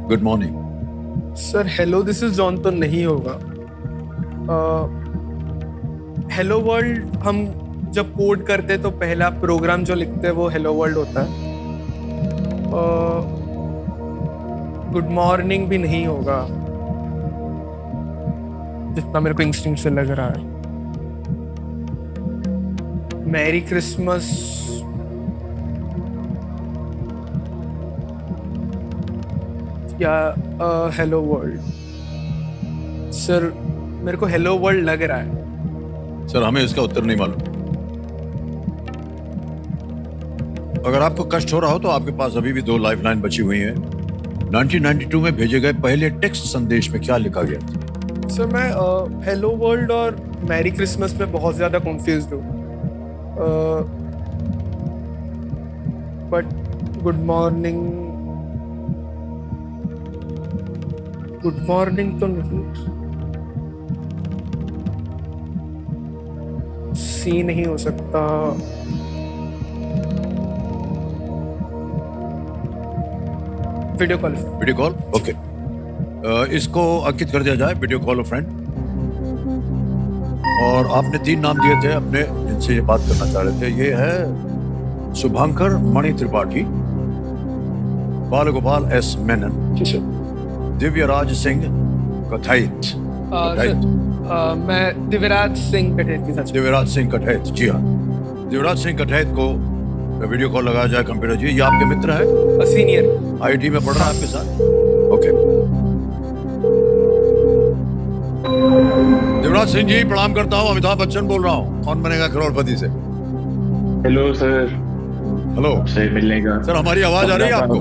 Good morning. Sir hello this is John तो नहीं होगा। Hello world हम जब code करते तो पहला programme जो लिखते हैं वो हेलो वर्ल्ड होता है। गुड मॉर्निंग भी नहीं होगा, जितना मेरे को इंस्टिंक्ट से लग रहा है। मैरी क्रिसमस या हेलो वर्ल्ड। सर मेरे को हेलो वर्ल्ड लग रहा है। सर हमें इसका उत्तर नहीं मालूम। अगर आपको कष्ट हो रहा हो तो आपके पास अभी भी 2 लाइफलाइन बची हुई हैं। 1992 में भेजे गए पहले टेक्स्ट संदेश में क्या लिखा गया था? सर मैं हेलो वर्ल्ड और मैरी क्रिसमस में बहुत ज्यादा कंफ्यूज्ड हूँ, बट गुड मॉर्निंग तो नहीं, सी नहीं हो सकता। Video call. ओके, इसको अंकित कर दिया जाए। Video call of friend. और आपने 3 नाम दिए थे अपने जिनसे ये बात करना चाह रहे थे। ये है शुभंकर मणि त्रिपाठी, बालगोपाल एस मेनन, जी सर। दिव्यराज सिंह कथैत। मैं दिव्यराज सिंह कठेत के साथ। दिव्यराज सिंह कठैत, जी हाँ। दिव्यराज सिंह कठैत को वीडियो कॉल लगाया जाए कंप्यूटर जी। ये आपके मित्र है, सीनियर आईटी में पढ़ रहा है आपके साथ। ओके, दिव्यराज सिंह जी प्रणाम करता हूँ, अमिताभ बच्चन बोल रहा हूँ, कौन बनेगा करोड़पति से। Hello sir. हेलो आपसे मिलने का। सर, हमारी आवाज आ रही है आपको?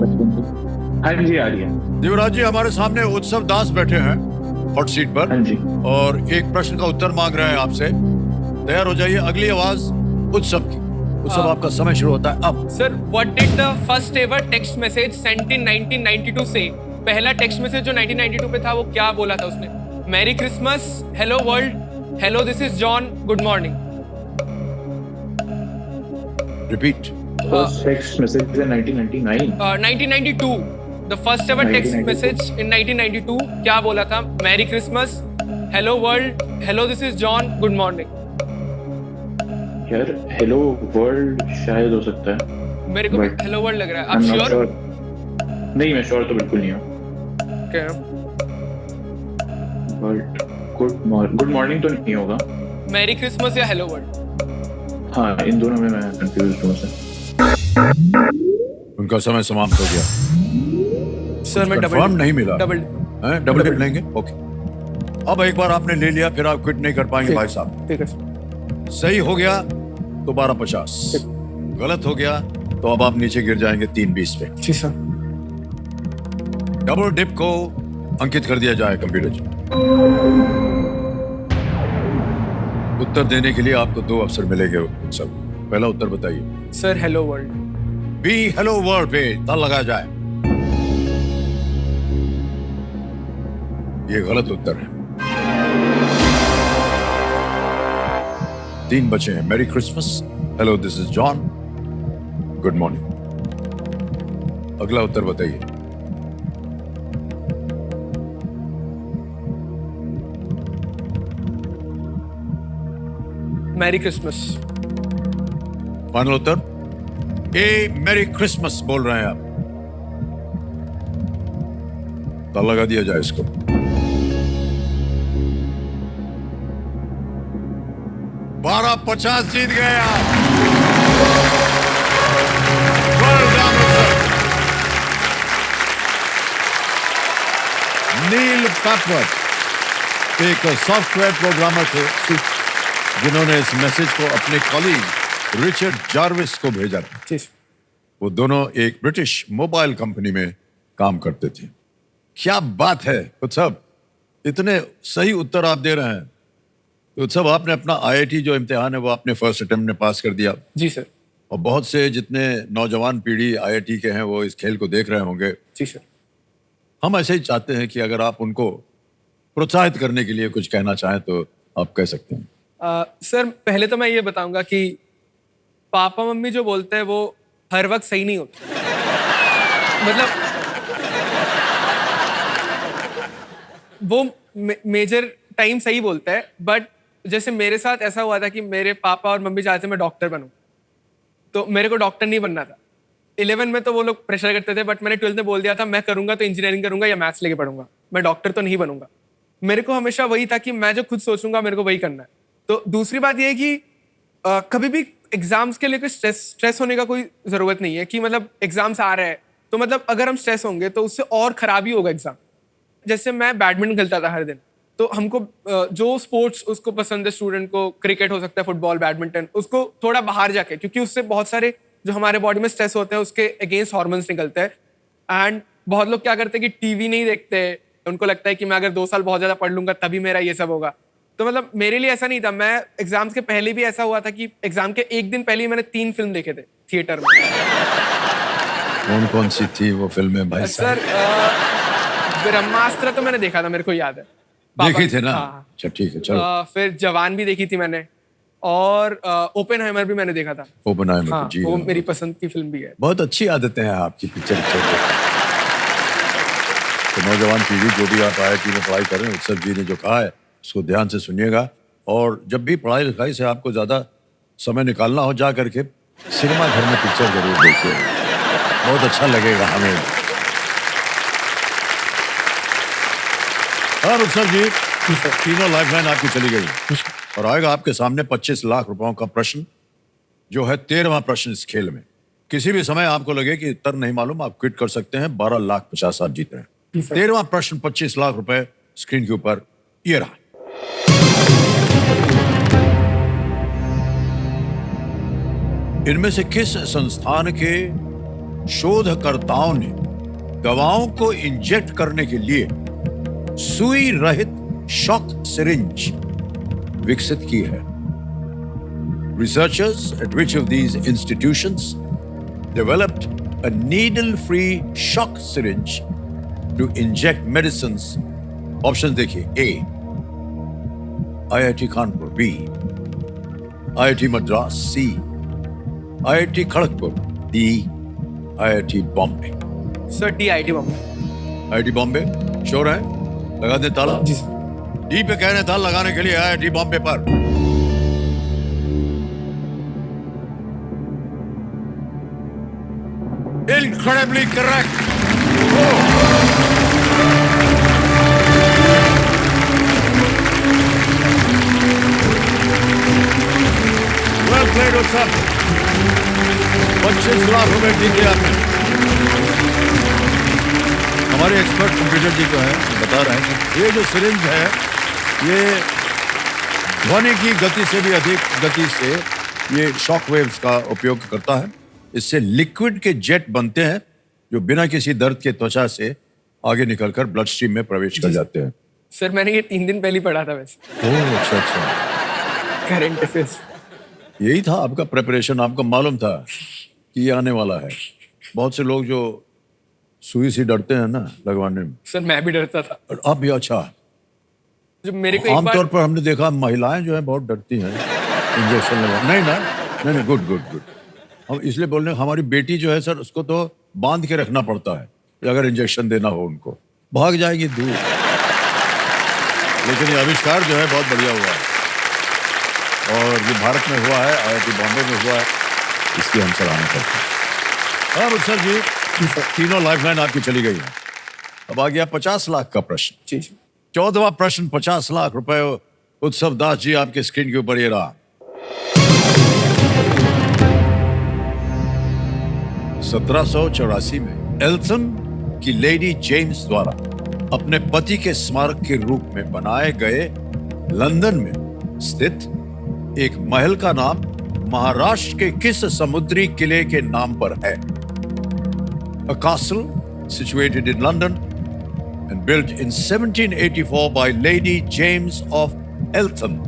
हाँ जी आ रही है। दिव्यराज जी, हमारे सामने उत्सव दास बैठे हैं हॉट सीट पर, हाँ जी। और एक प्रश्न का उत्तर मांग रहे हैं आपसे। तैयार हो जाइए। अगली आवाज उत्सव की। उत्सव आपका समय शुरू होता है अब। Sir, what did the first ever text message sent in 1992 से? पहला टेक्स्ट मैसेज जो 1992 पे था वो क्या बोला था उसने? Merry Christmas, hello world, hello this is John, good morning. Repeat. First text message in 1999। 1992 the first ever text 1992 message इन 1992 क्या बोला था? Merry Christmas, hello world, hello this is John, good morning. यार हेलो वर्ल्ड शायद हो सकता है। मेरे को But हेलो वर्ल्ड लग रहा है। I'm आप not श्योर? sure। नहीं, मैं श्योर तो बिल्कुल नहीं हूँ। वर्ल्ड गुड मॉर्निंग तो नहीं होगा। मैरी क्रिसमस या हेलो वर्ल्ड? हाँ, इन दोनों में मैं कंफ्यूज हूँ सर। उनका समय समाप्त हो गया। सर मैं कंफर्म नहीं मिला। डबल डबल डिप लेंगे। ओके, अब एक बार आपने ले लिया, फिर आप क्विट नहीं कर पाएंगे भाई साहब। ठीक है सर। सही हो गया तो 1250, गलत हो गया तो अब आप नीचे गिर जाएंगे 320 पे। जी सर। डबल डिप को अंकित कर दिया जाए कंप्यूटर जी। उत्तर देने के लिए आपको 2 अवसर मिलेंगे उत्सव। पहला उत्तर बताइए। Sir hello world. B hello world पे ताल लगाया जाए। ये गलत उत्तर है। 3 बचे हैं। Merry Christmas, hello this is John, good morning. अगला उत्तर बताइए। Merry Christmas. फाइनल उत्तर ए मैरी क्रिसमस बोल रहे हैं आप। ताला लगा दिया जाए इसको। बारह 50 जीत गए आप। Well done, sir. नील पैकवर्थ एक सॉफ्टवेयर प्रोग्रामर थे जिन्होंने इस मैसेज को अपने कॉलीग रिचर्ड जार्विस को भेजा था। जी। वो दोनों एक ब्रिटिश मोबाइल कंपनी में काम करते थे। क्या बात है उत्सव, इतने सही उत्तर आप दे रहे हैं। तो उत्सव, आपने अपना आईआईटी जो इम्तिहान है वो आपने फर्स्ट अटेम्प्ट में पास कर दिया। जी सर। और बहुत से जितने नौजवान पीढ़ी आईआईटी के हैं वो इस खेल को देख रहे होंगे। जी सर। हम ऐसे ही चाहते हैं कि अगर आप उनको प्रोत्साहित करने के लिए कुछ कहना चाहें तो आप कह सकते हैं। सर पहले तो मैं ये बताऊंगा कि पापा मम्मी जो बोलते हैं वो हर वक्त सही नहीं होता। मतलब वो मेजर टाइम सही बोलता है, बट जैसे मेरे साथ ऐसा हुआ था कि मेरे पापा और मम्मी चाहते मैं डॉक्टर बनूं, तो मेरे को डॉक्टर नहीं बनना था। 11 में तो वो लोग प्रेशर करते थे, बट मैंने 12th में बोल दिया था मैं करूंगा तो इंजीनियरिंग करूंगा या मैथ्स लेके पढ़ूंगा, मैं डॉक्टर तो नहीं बनूंगा। मेरे को हमेशा वही था कि मैं जो खुद सोचूंगा मेरे को वही करना है। तो दूसरी बात ये है कि कभी भी एग्जाम्स के लिए कोई स्ट्रेस होने का कोई जरूरत नहीं है कि मतलब एग्जाम्स आ रहे हैं तो मतलब अगर हम स्ट्रेस होंगे तो उससे और खराब ही होगा एग्जाम। जैसे मैं बैडमिंटन खेलता था हर दिन, तो हमको जो स्पोर्ट्स उसको पसंद है, स्टूडेंट को क्रिकेट हो सकता है, फुटबॉल, बैडमिंटन, उसको थोड़ा बाहर जाके, क्योंकि उससे बहुत सारे जो हमारे बॉडी में स्ट्रेस होते हैं उसके अगेंस्ट हॉर्मोन्स निकलते हैं। एंड बहुत लोग क्या करते हैं कि टीवी नहीं देखते, उनको लगता है कि मैं अगर 2 साल बहुत ज्यादा पढ़ लूंगा तभी मेरा ये सब होगा। तो मतलब मेरे लिए ऐसा नहीं था। मैं एग्जाम्स के पहले भी ऐसा हुआ था कि एग्जाम के एक दिन पहले ही मैंने 3 फिल्म देखे थे थिएटर में। कौन कौन सी थी वो फिल्में भाई साहब? सर ब्रह्मास्त्र तो मैंने देखा था, मेरे को याद है। देखी थी ना? हाँ। अच्छा ठीक है, चलो। फिर जवान भी देखी थी मैंने, और ओपेनहाइमर भी मैंने देखा था। ओपेनहाइमर, हाँ, जी वो हाँ। मेरी पसंद की फिल्म भी है। बहुत अच्छी आदतें हैं आपकी पिक्चर तो नौजवान पीढ़ी जो भी आप आईआईटी में पढ़ाई कर रहे हैं, उत्सव जी ने जो कहा है उसको ध्यान से सुनिएगा। और जब भी पढ़ाई लिखाई से आपको ज्यादा समय निकालना हो, जा करके सिनेमा घर में पिक्चर जरूर देखिए, बहुत अच्छा लगेगा हमें। हाँ उत्सव जी, तीनों लाइफलाइन आपकी चली गई और आएगा आपके सामने 25 लाख रुपयों का प्रश्न, जो है 13वां प्रश्न इस खेल में। किसी भी समय आपको लगे कि उत्तर नहीं मालूम, आप क्विट कर सकते हैं। 12,50,000 आप जीत रहे हैं। 13वां प्रश्न 25 लाख रुपए स्क्रीन के ऊपर ये रहा। इनमें से किस संस्थान के शोधकर्ताओं ने दवाओं को इंजेक्ट करने के लिए सुई रहित शॉक सिरिंज विकसित की है? Researchers at which of these institutions developed a needle-free shock syringe to inject medicines? Options देखिए: A, IIT Kanpur, B, IIT Madras, C, IIT Kharagpur, D, IIT Bombay. Sir D IIT Bombay. IIT Bombay sure है? लगा दे ताला। जी सर। डी पे कह रहे हैं ताला लगाने के लिए IIT बॉम्बे पर। Incredibly correct. Well played उत्सव। 25 लाख रुपए जीते आपने। हमारे एक्सपर्ट कंप्यूटर जी को है, बता रहे हैं कि ये जो सिरिंज है, ये ध्वनि की गति से भी अधिक गति से ये शॉक वेव्स का उपयोग करता है। इससे लिक्विड के जेट बनते हैं जो बिना किसी दर्द के त्वचा से आगे निकलकर ब्लड स्ट्रीम में प्रवेश कर जाते हैं। सर मैंने ये 3 दिन पहले पढ़ा था वैसे। ओह अच्छा। Current affairs. यही था आपका प्रिपरेशन, आपको मालूम था कि ये आने वाला है। बहुत से लोग जो सुई से डरते हैं ना लगवाने में। सर मैं भी डरता था। और अब भी अच्छा, जब मेरे को एक आमतौर बार पर हमने देखा महिलाएं जो है बहुत डरती हैं इंजेक्शन लगवा। नहीं ना, नहीं, गुड गुड गुड। हम इसलिए बोल रहे हैं, हमारी बेटी जो है सर, उसको तो बांध के रखना पड़ता है कि अगर इंजेक्शन देना हो उनको, भाग जाएगी दूर। लेकिन ये आविष्कार जो है बहुत बढ़िया हुआ है और ये भारत में हुआ है, IIT बॉम्बे में हुआ है, इसकी हम सराहना करते हैं। हाँ उत्सव जी, तीनों लाइफलाइन आपकी चली गई है। अब आ गया 50 लाख का प्रश्न। जी 14वां प्रश्न 50 लाख रुपए। उत्सव दास जी आपके स्क्रीन के ऊपर ये रहा। 1784 में एल्थम की लेडी जेम्स द्वारा अपने पति के स्मारक के रूप में बनाए गए लंदन में स्थित एक महल का नाम महाराष्ट्र के किस समुद्री किले के नाम पर है? A castle situated in London and built in 1784 by Lady James of Eltham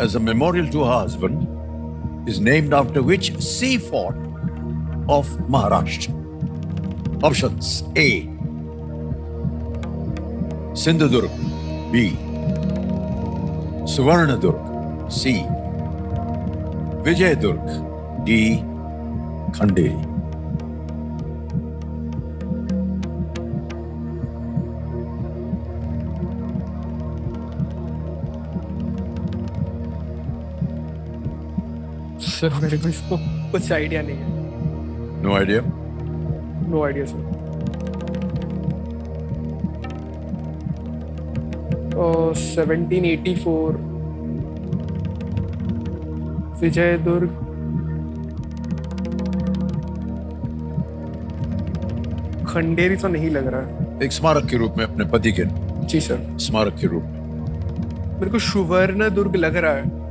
as a memorial to her husband is named after which sea fort of Maharashtra? Options: A, Sindhudurg, B, Suvarnadurg, C, Vijayadurg, D, Khanderi। Sir मेरे को इसको कुछ idea नहीं है। No idea? No idea sir. 1784 Vijaydurg, Khanderi तो नहीं लग रहा है। एक स्मारक के रूप में अपने पति के जी सर। स्मारक के रूप में। मेरे को सुवर्णदुर्ग लग रहा है।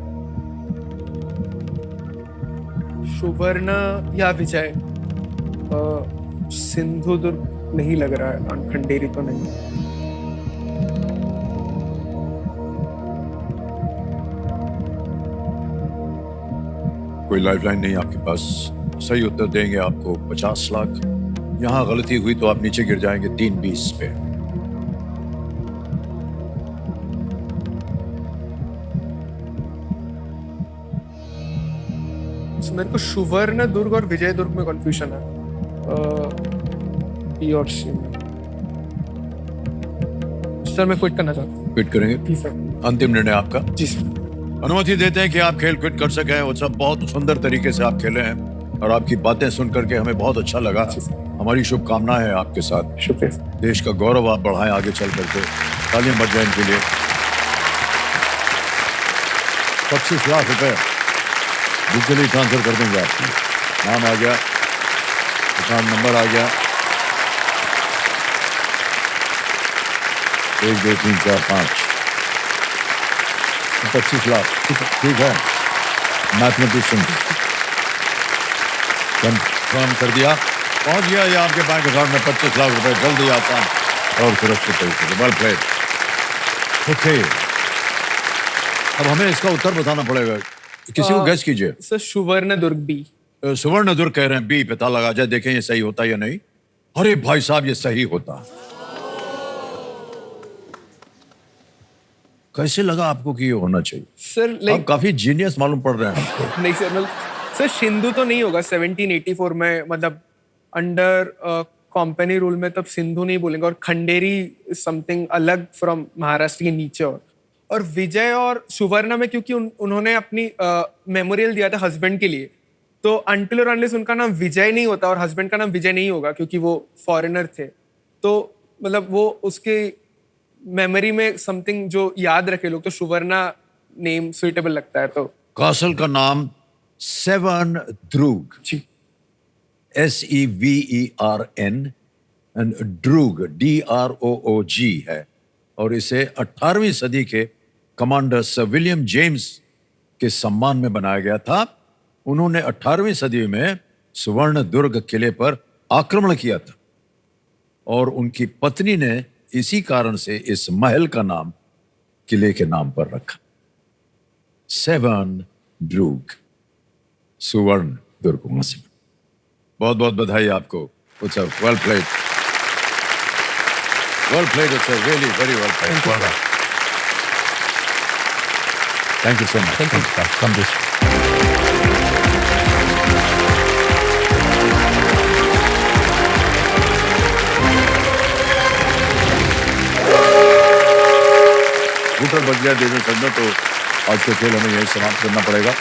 सुवर्ण या विजय। सिंधुदुर्ग नहीं लग रहा है, खंडेरी तो नहीं। कोई लाइफलाइन नहीं आपके पास। सही उत्तर देंगे आपको 50 लाख। यहां गलती हुई तो आप नीचे गिर जाएंगे 320 पे। मेरे को सुवर्ण दुर्ग और विजय दुर्ग में कंफ्यूजन है। बी और सी में। सर मैं क्विट करना चाहता हूँ। क्विट करेंगे? जी सर। अंतिम निर्णय आपका? जी सर। अनुमति देते हैं कि आप खेल क्विट कर सकें। वो सब बहुत सुंदर तरीके से आप खेले हैं और आपकी बातें सुन करके हमें बहुत अच्छा लगा। हमारी शुभकामनाएं हैं आपके साथ। शुक्रिया। देश का गौरव आप बढ़ाएं आगे चल करके। तालियां बज जाए इनके लिए। 25 लाख रुपए डिजिटली ट्रांसफर कर देंगे आपकी। नाम आ गया, अकाउंट नंबर आ गया। 1 2 3 4 5 25 लाख। ठीक है, मैथमेटिशियन कंफर्म कर दिया। पहुंच गया ये आपके बैंक अकाउंट में 25 लाख रुपए, जल्दी, आसान और सुरक्षित तरीके से। Well played. ओके, अब हमें इसका उत्तर बताना पड़ेगा। किसी को गैस कीजिए। सर सुवर्ण दुर्ग बी। सुवर्ण दुर्ग कह रहे हैं, बी पता लगा जाए, देखें ये सही होता है या नहीं। अरे भाई साहब, ये सही होता। कैसे लगा आपको कि ये होना चाहिए? सर आप लाइक काफी जीनियस मालूम पड़ रहे हैं हमको। नहीं सर, सर सिंधु तो नहीं होगा 1784 में, मतलब अंडर कंपनी रूल में तब सिंधु नहीं बोलेंगे। और खंडेरी समथिंग अलग फ्रॉम महाराष्ट्र के नीचे। और विजय और सुवर्ण में क्योंकि उन्होंने अपनी मेमोरियल दिया था हस्बैंड के लिए, तो अनटिल और अनलेस उनका नाम विजय नहीं होता और हस्बैंड का नाम विजय नहीं होगा क्योंकि वो फॉरेनर थे, तो मतलब वो उसके मेमोरी में समथिंग जो याद रखे लोग, तो सुवर्णा नेम सुइटेबल लगता है। तो कासल का नाम सेवन ध्रुग, जी, SEVERN एंड ड्रूग DROOG है। और इसे 18वीं सदी के कमांडर सर विलियम जेम्स के सम्मान में बनाया गया था। उन्होंने 18वीं सदी में सुवर्ण दुर्ग किले पर आक्रमण किया था और उनकी पत्नी ने इसी कारण से इस महल का नाम किले के नाम पर रखा, सेवन ड्रूग, सुवर्ण दुर्ग। बहुत बहुत बधाई आपको। It's well played, well played, it's really very well played. Thank you so much. Come this बज गया देवेंद्र सर, तो आज के खेल हमें यही समाप्त करना पड़ेगा।